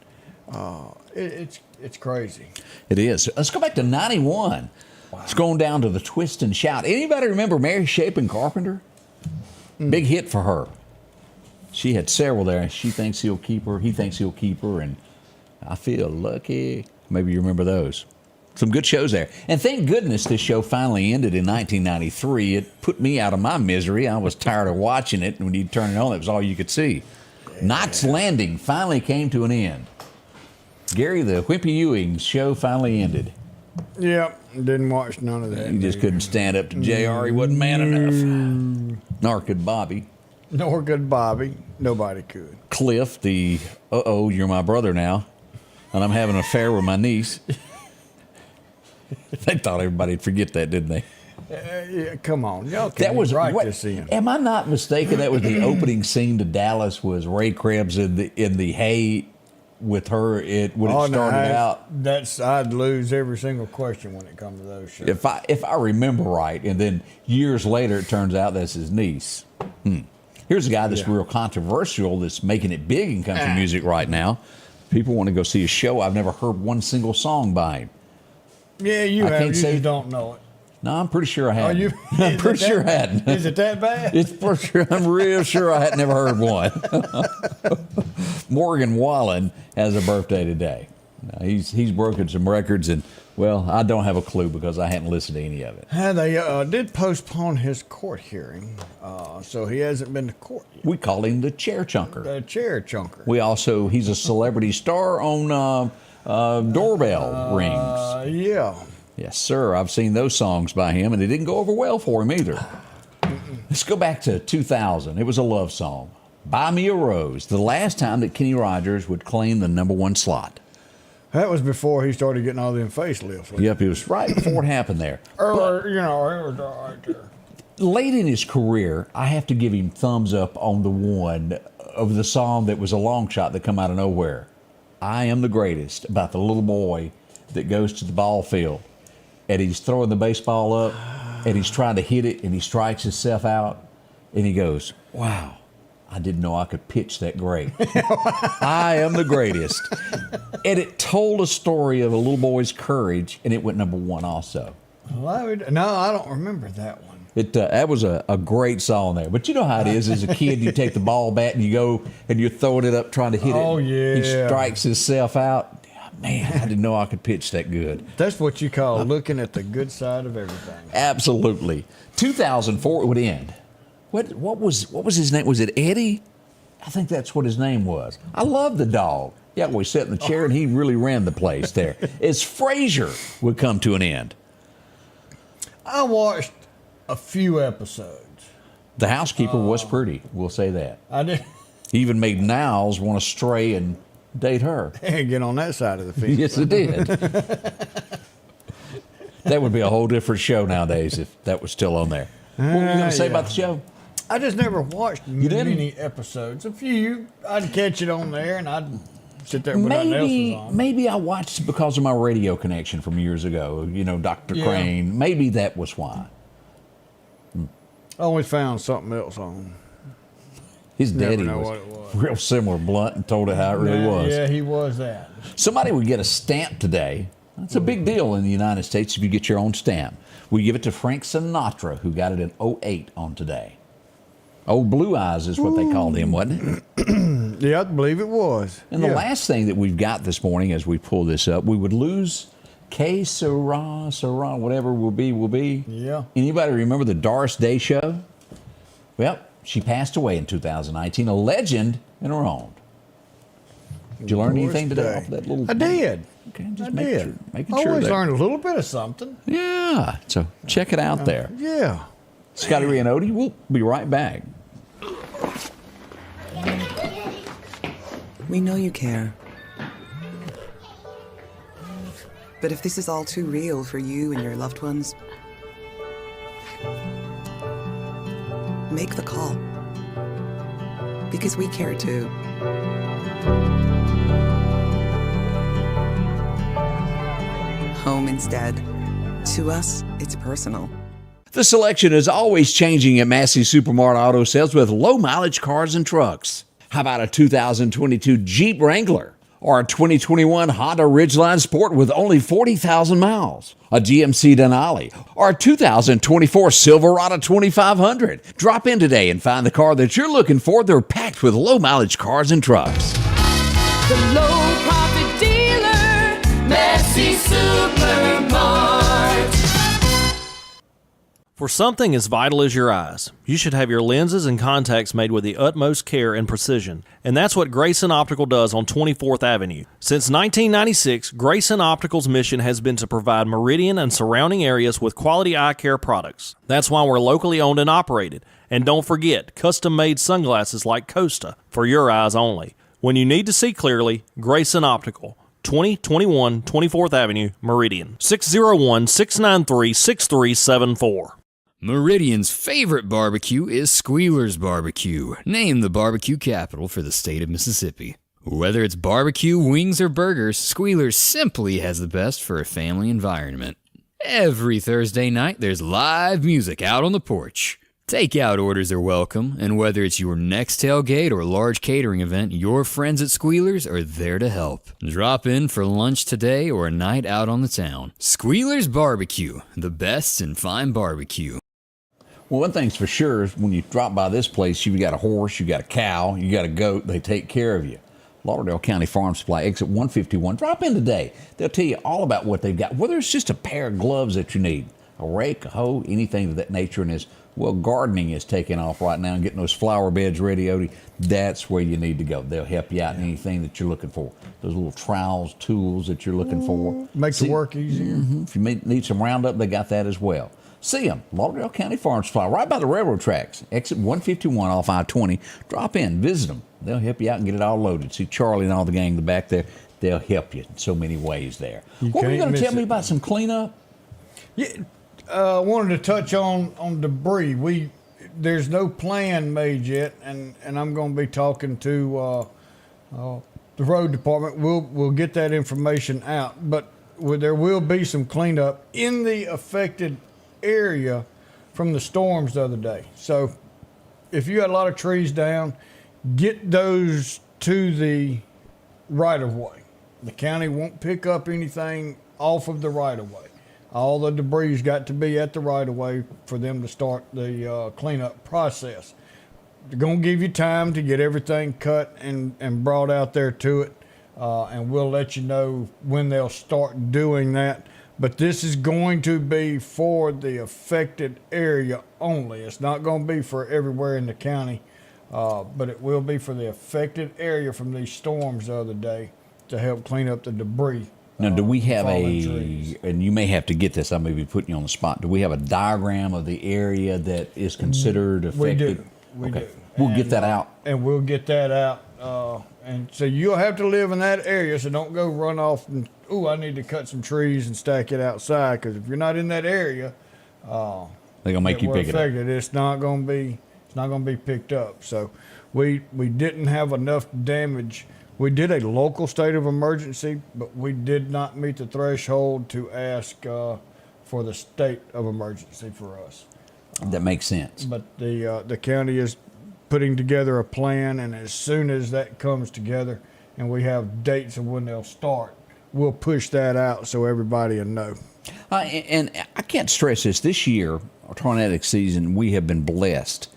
It's crazy. It is. Let's go back to 91. Wow. It's going down to the Twist and Shout. Anybody remember Mary Shapin Carpenter? Big hit for her. She had several there. She thinks he'll keep her. He thinks he'll keep her. And I feel lucky. Maybe you remember those. Some good shows there. And thank goodness this show finally ended in 1993. It put me out of my misery. I was tired of watching it. And when you turn it on, it was all you could see. Yeah. Knots Landing finally came to an end. Gary, the Wimpy Ewing's show finally ended. Yep, didn't watch none of that. He just couldn't stand up to JR. He wasn't man enough. Nor could Bobby. Nor could Bobby. Nobody could. Cliff, the you're my brother now, and I'm having an affair with my niece. They thought everybody'd forget that, didn't they? Yeah, come on, y'all can't write this in. Am I not mistaken? That was the opening scene to Dallas. Was Ray Krebs in the hay with her? When it started out. I'd lose every single question when it comes to those shows. If I remember right, and then years later it turns out that's his niece. Here's a guy that's real controversial, that's making it big in country music right now. People want to go see his show. I've never heard one single song by him. Yeah, you have. You just don't know it. No, I'm pretty sure I hadn't. I'm pretty sure I hadn't. Is it that bad? It's for sure. I'm real sure I had never heard one. Morgan Wallen has a birthday today. Now, he's broken some records, and well, I don't have a clue because I hadn't listened to any of it. They did postpone his court hearing, so he hasn't been to court yet. We call him the Chair Chunker. The Chair Chunker. He's a celebrity star on doorbell rings. Yeah. Yes, sir. I've seen those songs by him, and it didn't go over well for him either. Let's go back to 2000. It was a love song. Buy Me a Rose, the last time that Kenny Rogers would claim the #1 slot. That was before he started getting all them facelifts. Yep, it was right before it happened there. It was all right there. Late in his career, I have to give him thumbs up on the one of the song that was a long shot that come out of nowhere. I Am the Greatest, about the little boy that goes to the ball field and he's throwing the baseball up and he's trying to hit it and he strikes himself out and he goes, wow, I didn't know I could pitch that great. I am the greatest. And it told a story of a little boy's courage, and it went #1 also. No, I don't remember that one. That was a great song there. But you know how it is as a kid, you take the ball bat and you go and you're throwing it up trying to hit it. Oh, yeah. He strikes himself out. Man, I didn't know I could pitch that good. That's what you call looking at the good side of everything. Absolutely. 2004 it would end. What was his name? Was it Eddie? I think that's what his name was. I love the dog. Yeah, we sat in the chair and he really ran the place there. As Frasier would come to an end. I watched a few episodes. The housekeeper was pretty. We'll say that. I did. He even made Niles want to stray and date her. And get on that side of the fence. Yes, it did. That would be a whole different show nowadays if that was still on there. What were you going to say about the show? I just never watched many episodes. A few. I'd catch it on there and I'd sit there when nothing else was on. Maybe I watched because of my radio connection from years ago. You know, Dr. Crane. Maybe that was why. I always found something else on. His daddy was real similar, blunt, and told it how it really was. Yeah, he was that. Somebody would get a stamp today. That's a big deal in the United States if you get your own stamp. We give it to Frank Sinatra, who got it in 2008 on today. Old Blue Eyes is what they called him, wasn't it? Yeah, I believe it was. And the last thing that we've got this morning as we pull this up, we would lose K Sarah, whatever will be. Yeah. Anybody remember the Doris Day show? Well, she passed away in 2019, a legend in her own. Did you learn anything today off that little? I did. Okay, just Making sure Always that- learned a little bit of something. Yeah, so check it out there. Yeah. Scotty Ray and Odie, we'll be right back. We know you care. But if this is all too real for you and your loved ones, make the call. Because we care too. Home instead. To us, it's personal. The selection is always changing at Massey Supermart Auto Sales with low mileage cars and trucks. How about a 2022 Jeep Wrangler or a 2021 Honda Ridgeline Sport with only 40,000 miles? A GMC Denali or a 2024 Silverado 2500? Drop in today and find the car that you're looking for. They're packed with low mileage cars and trucks. The low profit dealer, Massey Supermart. For something as vital as your eyes, you should have your lenses and contacts made with the utmost care and precision. And that's what Grayson Optical does on 24th Avenue. Since 1996, Grayson Optical's mission has been to provide Meridian and surrounding areas with quality eye care products. That's why we're locally owned and operated. And don't forget, custom-made sunglasses like Costa for your eyes only. When you need to see clearly, Grayson Optical. 2021 24th Avenue, Meridian. 601-693-6374. Meridian's favorite barbecue is Squealer's Barbecue, named the barbecue capital for the state of Mississippi. Whether it's barbecue, wings, or burgers, Squealer's simply has the best for a family environment. Every Thursday night, there's live music out on the porch. Takeout orders are welcome, and whether it's your next tailgate or large catering event, your friends at Squealer's are there to help. Drop in for lunch today or a night out on the town. Squealer's Barbecue, the best in fine barbecue. Well, one thing's for sure is when you drop by this place, you've got a horse, you got a cow, you got a goat. They take care of you. Lauderdale County Farm Supply, exit 151. Drop in today. They'll tell you all about what they've got. Whether it's just a pair of gloves that you need, a rake, a hoe, anything of that nature. And gardening is taking off right now and getting those flower beds ready, Odie. That's where you need to go. They'll help you out in anything that you're looking for. Those little trowels, tools that you're looking for. Makes the work easier. If you need some Roundup, they got that as well. See them, Lauderdale County Farm Supply, right by the railroad tracks. Exit 151 off I-20. Drop in, visit them. They'll help you out and get it all loaded. See Charlie and all the gang in the back there. They'll help you in so many ways there. What were you going to tell me about some cleanup? Yeah, I wanted to touch on debris. There's no plan made yet, and I'm going to be talking to the road department. We'll get that information out, but there will be some cleanup in the affected area from the storms the other day. So if you got a lot of trees down, get those to the right of way. The county won't pick up anything off of the right of way. All the debris got to be at the right of way for them to start the cleanup process. They're going to give you time to get everything cut and brought out there to it, and we'll let you know when they'll start doing that. But this is going to be for the affected area only. It's not going to be for everywhere in the county, but it will be for the affected area from these storms the other day to help clean up the debris. Now, do we have trees. and you may have to get this, I may be putting you on the spot, do we have a diagram of the area that is considered affected? We do. We'll get that out. And we'll get that out. And so you'll have to live in that area, so don't go run off and, I need to cut some trees and stack it outside, because if you're not in that area, they're going to make you pick it up. It's not going to be picked up. So we didn't have enough damage. We did a local state of emergency, but we did not meet the threshold to ask for the state of emergency for us. That makes sense. But the county is putting together a plan, and as soon as that comes together and we have dates of when they'll start, we'll push that out so everybody will know. And I can't stress this. This year, our tornadic season, we have been blessed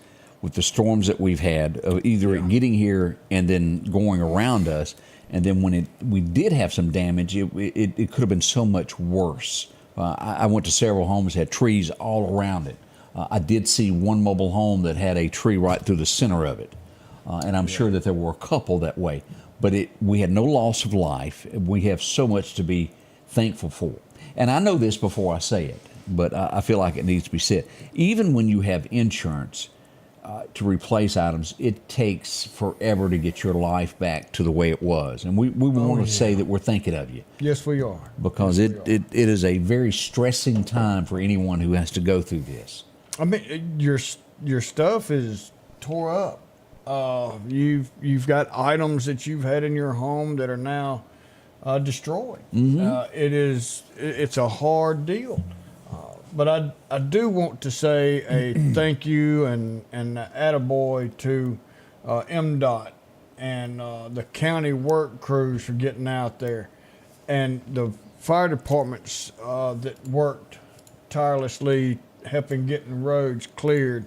with the storms that we've had, of either it getting here and then going around us, and then when we did have some damage, it could have been so much worse. I went to several homes that had trees all around it. I did see one mobile home that had a tree right through the center of it, and I'm sure that there were a couple that way. But we had no loss of life. We have so much to be thankful for. And I know this before I say it, but I feel like it needs to be said. Even when you have insurance to replace items, it takes forever to get your life back to the way it was. And we want to say that we're thinking of you. Yes, we are. Because it is a very stressing time for anyone who has to go through this. I mean, your stuff is tore up. You've got items that you've had in your home that are now destroyed. It's a hard deal. But I do want to say a thank you and attaboy to MDOT and the county work crews for getting out there, and the fire departments that worked tirelessly helping getting roads cleared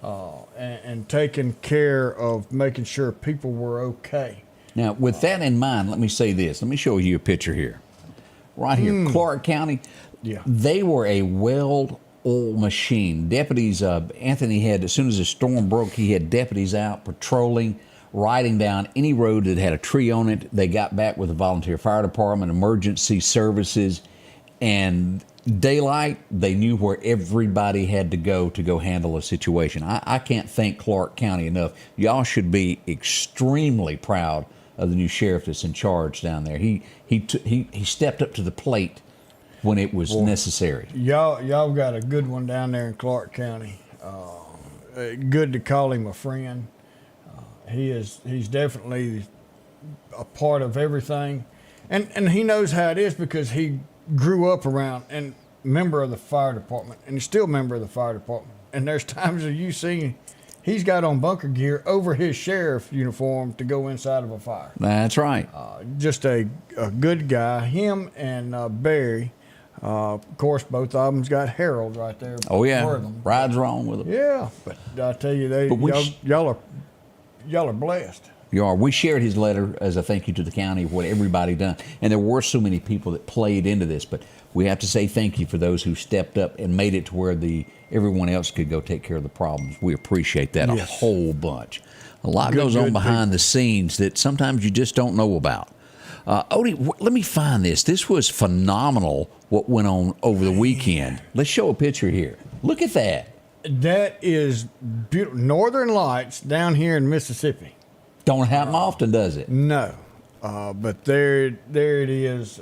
and taking care of making sure people were okay. Now, with that in mind, let me say this. Let me show you a picture here. Right here, Clark County. Yeah. They were a well-oiled machine. Deputies, Anthony had, as soon as the storm broke, he had deputies out patrolling, riding down any road that had a tree on it. They got back with the volunteer fire department, emergency services, and daylight, they knew where everybody had to go handle a situation. I can't thank Clark County enough. Y'all should be extremely proud of the new sheriff that's in charge down there. He stepped up to the plate when it was necessary. Y'all got a good one down there in Clark County. Good to call him a friend. He's definitely a part of everything, and he knows how it is because he grew up around and member of the fire department, and he's still a member of the fire department. And there's times that you see he's got on bunker gear over his sheriff uniform to go inside of a fire. That's right. Just a good guy. Him and Barry. Of course, both of them's got Harold right there. Oh yeah, rides wrong with them. Yeah, but I tell you, y'all are blessed. You are. We shared his letter as a thank you to the county of what everybody done, and there were so many people that played into this. But we have to say thank you for those who stepped up and made it to where everyone else could go take care of the problems. We appreciate that a whole bunch. A lot goes on behind the scenes that sometimes you just don't know about. Odie, let me find this. This was phenomenal what went on over the weekend. Let's show a picture here. Look at that. That is beautiful. Northern Lights down here in Mississippi. Don't happen often, does it? No. But there it is.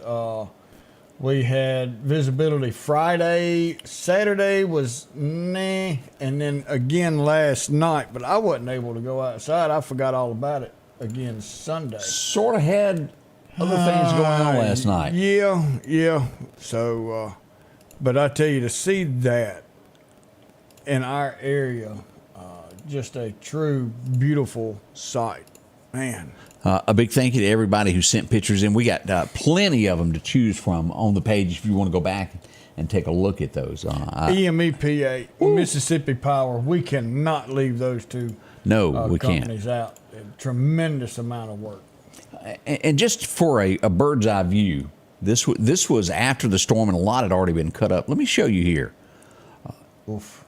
We had visibility Friday. Saturday was nah. And then again last night. But I wasn't able to go outside. I forgot all about it again Sunday. Sort of had other things going on last night. Yeah. So, but I tell you, to see that in our area, just a true beautiful sight, man. A big thank you to everybody who sent pictures in. We got plenty of them to choose from on the page if you want to go back and take a look at those. EMEPA, Mississippi Power, we cannot leave those two we companies can't. out. A tremendous amount of work. And just for a bird's eye view, this was after the storm and a lot had already been cut up. Let me show you here. Oof.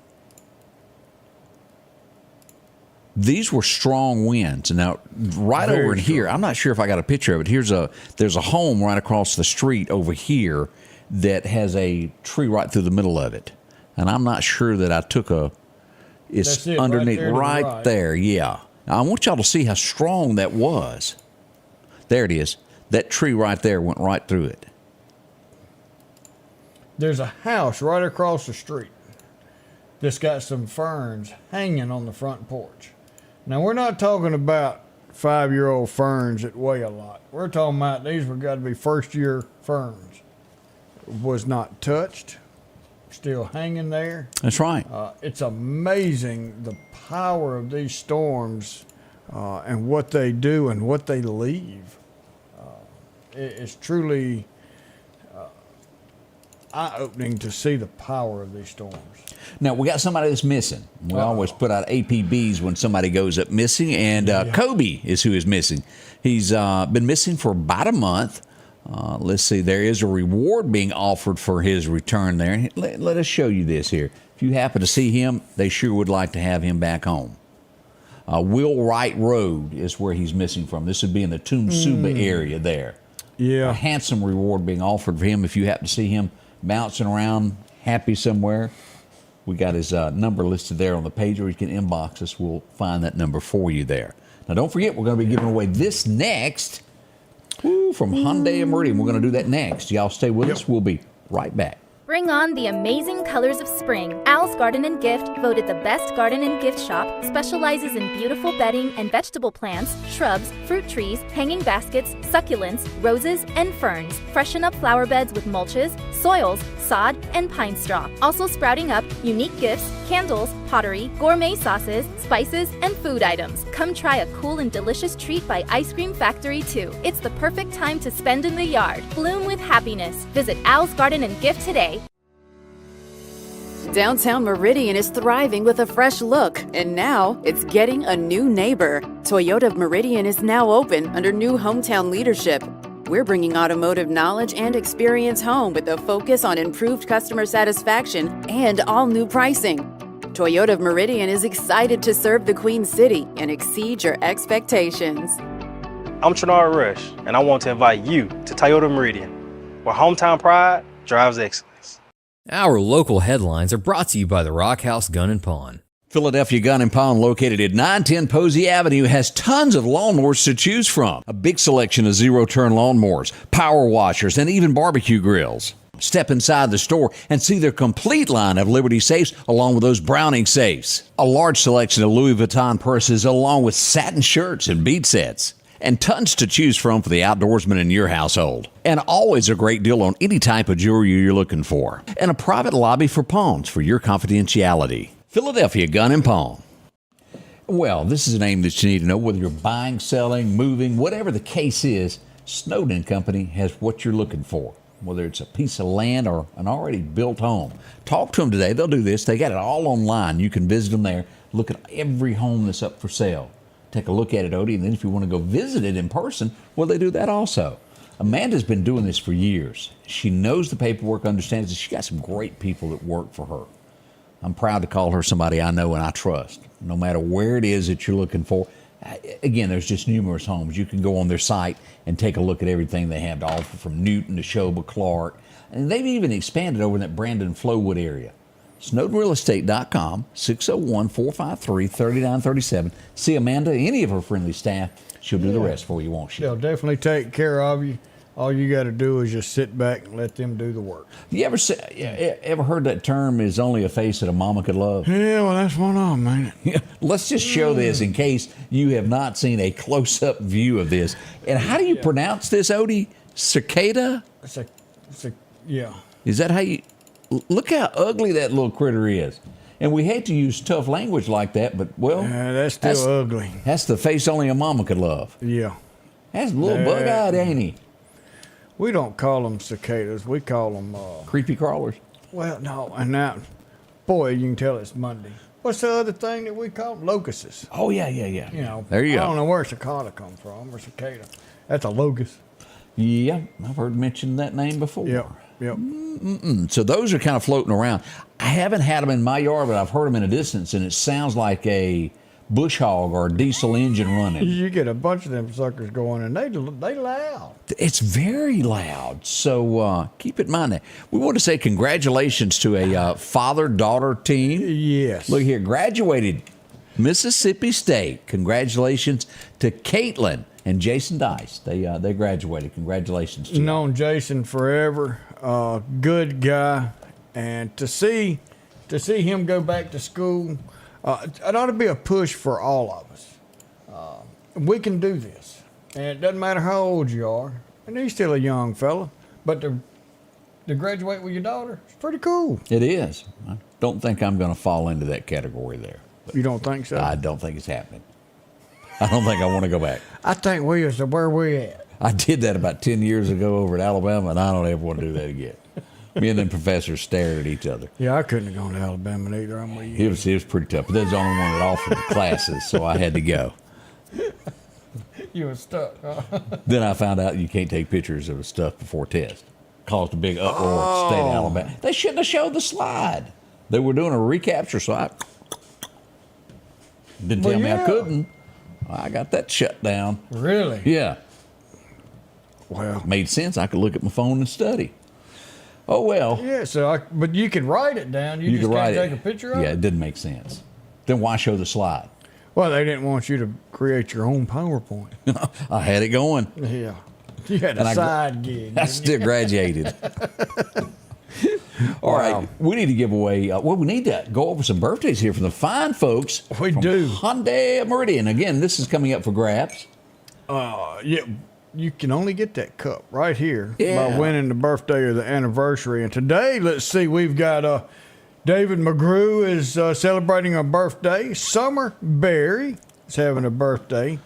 These were strong winds. Now, Very over in strong. here, I'm not sure if I got a picture of it. There's a home right across the street over here that has a tree right through the middle of it. And I'm not sure that I took it's That's it, underneath right there, yeah. Now, I want y'all to see how strong that was. There it is. That tree right there went right through it. There's a house right across the street that's got some ferns hanging on the front porch. Now, we're not talking about 5-year-old ferns that weigh a lot. We're talking about these were got to be first-year ferns. Was not touched, still hanging there. That's right. It's amazing the power of these storms and what they do and what they leave. It's truly eye-opening to see the power of these storms. Now, we got somebody that's missing. We always put out APBs when somebody goes up missing, and Kobe is who is missing. He's been missing for about a month. Let's see, there is a reward being offered for his return there. Let us show you this here. If you happen to see him, they sure would like to have him back home. Wheelwright Road is where he's missing from. This would be in the Tumsuba area there. Yeah. A handsome reward being offered for him if you happen to see him bouncing around happy somewhere. We got his number listed there on the page, or you can inbox us. We'll find that number for you there. Now, don't forget, we're going to be giving away this next from Hyundai and Meridian. We're going to do that next. Y'all stay with us. We'll be right back. Bring on the amazing colors of spring. Al's Garden and Gift, voted the best garden and gift shop, specializes in beautiful bedding and vegetable plants, shrubs, fruit trees, hanging baskets, succulents, roses, and ferns. Freshen up flower beds with mulches, soils, sod, and pine straw. Also sprouting up unique gifts, candles, pottery, gourmet sauces, spices, and food items. Come try a cool and delicious treat by Ice Cream Factory 2. It's the perfect time to spend in the yard. Bloom with happiness. Visit Al's Garden and Gift today. Downtown Meridian is thriving with a fresh look, and now it's getting a new neighbor. Toyota of Meridian is now open under new hometown leadership. We're bringing automotive knowledge and experience home with a focus on improved customer satisfaction and all new pricing. Toyota of Meridian is excited to serve the Queen City and exceed your expectations. I'm Trinard Rush, and I want to invite you to Toyota Meridian, where hometown pride drives excellence. Our local headlines are brought to you by the Rock House Gun and Pawn. Philadelphia Gun and Pawn, located at 910 Posey Avenue, has tons of lawnmowers to choose from. A big selection of zero-turn lawnmowers, power washers, and even barbecue grills. Step inside the store and see their complete line of Liberty safes along with those Browning safes. A large selection of Louis Vuitton purses along with satin shirts and bead sets. And tons to choose from for the outdoorsman in your household. And always a great deal on any type of jewelry you're looking for. And a private lobby for pawns for your confidentiality. Philadelphia Gun and Pawn. Well, this is a name that you need to know, whether you're buying, selling, moving, whatever the case is. Snowden & Company has what you're looking for, whether it's a piece of land or an already built home. Talk to them today. They'll do this. They got it all online. You can visit them there. Look at every home that's up for sale. Take a look at it, Odie, and then if you want to go visit it in person, well, they do that also. Amanda's been doing this for years. She knows the paperwork, understands it. She got some great people that work for her. I'm proud to call her somebody I know and I trust, no matter where it is that you're looking for. Again, there's just numerous homes. You can go on their site and take a look at everything they have to offer, from Newton to Shoba Clark. And they've even expanded over in that Brandon Flowood area. SnowdenRealEstate.com, 601-453-3937. See Amanda, any of her friendly staff. She'll do the rest for you, won't she? They'll definitely take care of you. All you got to do is just sit back and let them do the work. You ever heard that term, is only a face that a mama could love? Yeah, well, that's one of them, ain't it? Let's just show this in case you have not seen a close-up view of this. And how do you pronounce this, Odie? Cicada? Yeah. Is that how you... Look how ugly that little critter is. And we hate to use tough language like that, but, well... that's still ugly. That's the face only a mama could love. Yeah. That's a little bug-eyed, ain't he? We don't call them cicadas. We call them... creepy crawlers? Well, no. And now, boy, you can tell it's Monday. What's the other thing that we call them? Locusts. Oh, yeah. You know, there you go. I don't know where cicada come from, or cicada. That's a locust. Yeah, I've heard mentioned that name before. Yep. So those are kind of floating around. I haven't had them in my yard, but I've heard them in a distance, and it sounds like a bush hog or a diesel engine running. You get a bunch of them suckers going, and they loud. It's very loud. So keep it in mind that. We want to say congratulations to a father-daughter team. Yes. Look here, graduated Mississippi State. Congratulations to Caitlin and Jason Dice. They graduated. Congratulations to you. Known Jason forever. Good guy, and to see him go back to school, it ought to be a push for all of us. We can do this, and it doesn't matter how old you are. And he's still a young fella, but to graduate with your daughter, it's pretty cool. It is. I don't think I'm going to fall into that category there. You don't think so? I don't think it's happening. I don't think I want to go back. I think we is where we at. I did that about 10 years ago over at Alabama, and I don't ever want to do that again. Me and the professors stared at each other. Yeah, I couldn't have gone to Alabama neither. I'm with you. It was pretty tough, but that was the only one that offered the classes, so I had to go. You were stuck, huh? Then I found out you can't take pictures of stuff before test. Caused a big uproar at the state of Alabama. They shouldn't have showed the slide. They were doing a recapture, so I didn't tell me I couldn't. I got that shut down. Really? Yeah. Well, made sense. I could look at my phone and study. Oh well. Yeah. But you could write it down. You just can't take a picture of it. Yeah, it didn't make sense. Then why show the slide? Well, they didn't want you to create your own PowerPoint. I had it going. Yeah. You had a side gig. I still graduated. All right, we need to give away. We need to go over some birthdays here from the fine folks. We do. Hyundai Meridian. Again, this is coming up for grabs. Yeah, you can only get that cup right here by winning the birthday or the anniversary. And today, let's see, we've got David McGrew is celebrating a birthday. Summer Berry is having a birthday.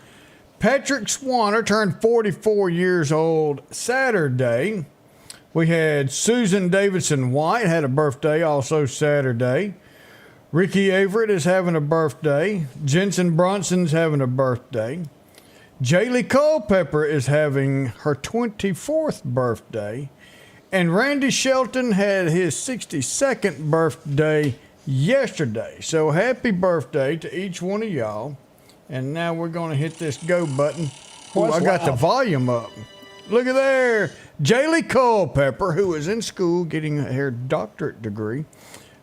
Patrick Swanner turned 44 years old Saturday. We had Susan Davidson White had a birthday also Saturday. Ricky Averett is having a birthday. Jensen Bronson's having a birthday. Jaylee Culpepper is having her 24th birthday. And Randy Shelton had his 62nd birthday yesterday. So happy birthday to each one of y'all. And now we're going to hit this go button. Ooh, I got the volume up. Look at there. Jaylee Culpepper, who is in school getting her doctorate degree.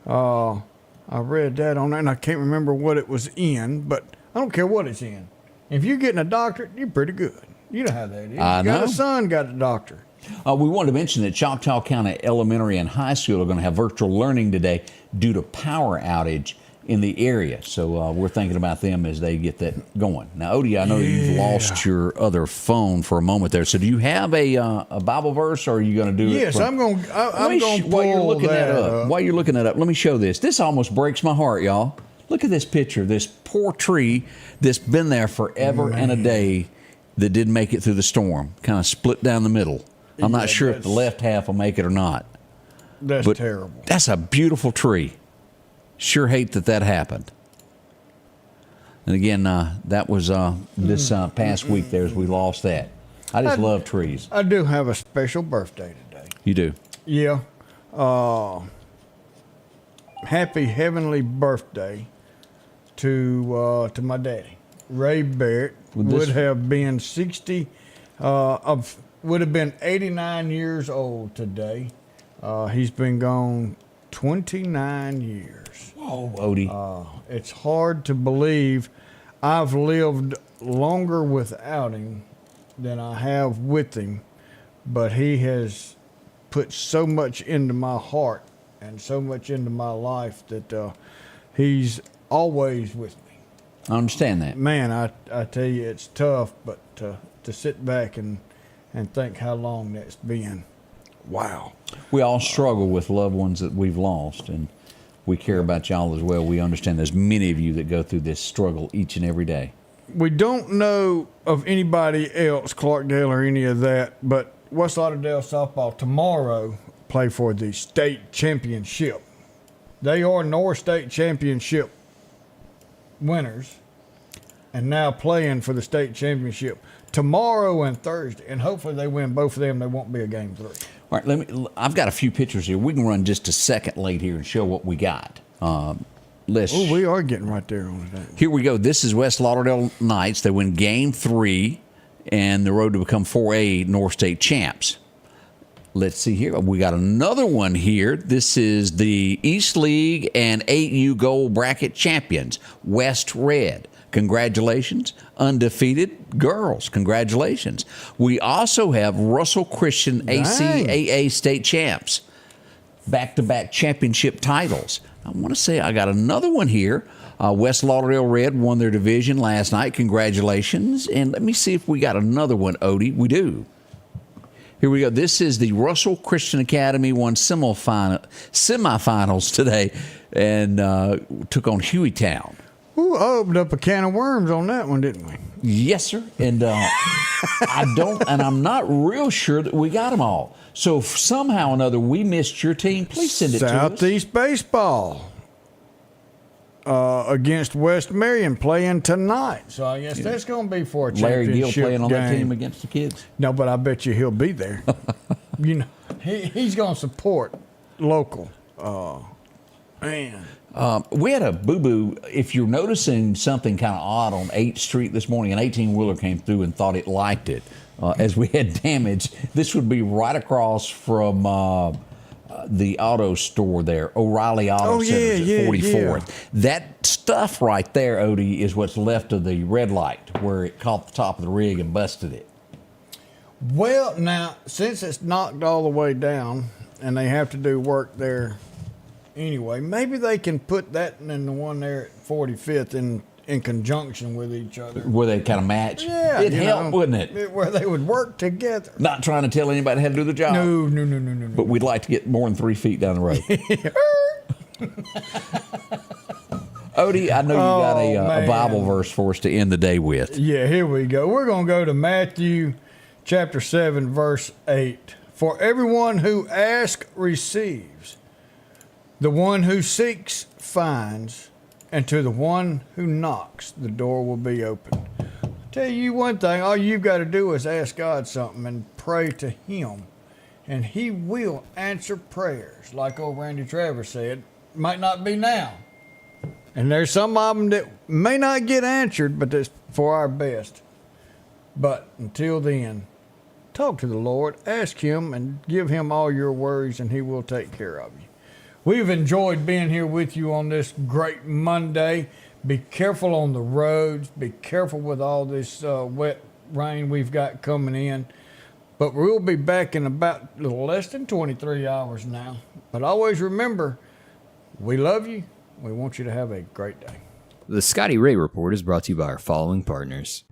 I read that on there, and I can't remember what it was in, but I don't care what it's in. If you're getting a doctorate, you're pretty good. You know how that is. I know. Got a son, got a doctorate. We wanted to mention that Choctaw County Elementary and High School are going to have virtual learning today due to power outage in the area. So we're thinking about them as they get that going. Now, Odie, I know you've lost your other phone for a moment there. So do you have a Bible verse, or are you going to do it? Yes, I'm going to while you're looking that up. While you're looking that up, let me show this. This almost breaks my heart, y'all. Look at this picture, this poor tree that's been there forever and a day that didn't make it through the storm, kind of split down the middle. I'm not sure if the left half will make it or not. That's terrible. That's a beautiful tree. Sure hate that happened. And again, that was this past week there as we lost that. I just love trees. I do have a special birthday today. You do? Yeah. Happy heavenly birthday to my daddy. Ray Barrett would have been 89 years old today. He's been gone 29 years. Whoa, Odie. It's hard to believe I've lived longer without him than I have with him, but he has put so much into my heart and so much into my life that he's always with me. I understand that. Man, I tell you, it's tough, but to sit back and think how long that's been. Wow. We all struggle with loved ones that we've lost, and we care about y'all as well. We understand there's many of you that go through this struggle each and every day. We don't know of anybody else, Clarkdale or any of that, but West Lauderdale softball tomorrow play for the state championship. They are North State Championship winners and now playing for the state championship tomorrow and Thursday, and hopefully they win both of them. There won't be a game 3. All right, I've got a few pictures here. We can run just a second late here and show what we got. We are getting right there on that. Here we go. This is West Lauderdale Knights. They win game 3 and the road to become 4A North State champs. Let's see here. We got another one here. This is the East League and 8U Gold Bracket champions, West Red. Congratulations. Undefeated girls. Congratulations. We also have Russell Christian ACAA state champs. Back-to-back championship titles. I want to say I got another one here. West Lauderdale Red won their division last night. Congratulations. And let me see if we got another one, Odie. We do. Here we go. This is the Russell Christian Academy won semifinals today and took on Hueytown. Ooh, I opened up a can of worms on that one, didn't we? Yes, sir. And I'm not real sure that we got them all. So if somehow or another we missed your team, please send it to us. Southeast Baseball against West Meridian playing tonight. So I guess that's going to be for a Larry championship Gill playing on that game. team against the kids. No, but I bet you he'll be there. You know, he's going to support local. Man. We had a boo-boo. If you're noticing something kind of odd on 8th Street this morning, an 18-wheeler came through and thought it liked it as we had damage. This would be right across from the auto store there, O'Reilly Auto Centers at 44th. Yeah. That stuff right there, Odie, is what's left of the red light where it caught the top of the rig and busted it. Well, now, since it's knocked all the way down and they have to do work there anyway, maybe they can put that and the one there at 45th in conjunction with each other. Where they kind of match. Yeah. It'd help, wouldn't it? Where they would work together. Not trying to tell anybody how to do the job. No. But we'd like to get more than 3 feet down the road. Odie, I know you got a Bible verse for us to end the day with. Yeah, here we go. We're going to go to Matthew chapter 7, verse 8. For everyone who asks receives, the one who seeks finds, and to the one who knocks, the door will be open. I'll tell you one thing, all you've got to do is ask God something and pray to Him, and He will answer prayers. Like old Randy Travers said, might not be now. And there's some of them that may not get answered, but that's for our best. But until then, talk to the Lord, ask Him, and give Him all your worries, and He will take care of you. We've enjoyed being here with you on this great Monday. Be careful on the roads. Be careful with all this wet rain we've got coming in. But we'll be back in about a little less than 23 hours now. But always remember, we love you. We want you to have a great day. The Scotty Ray Report is brought to you by our following partners.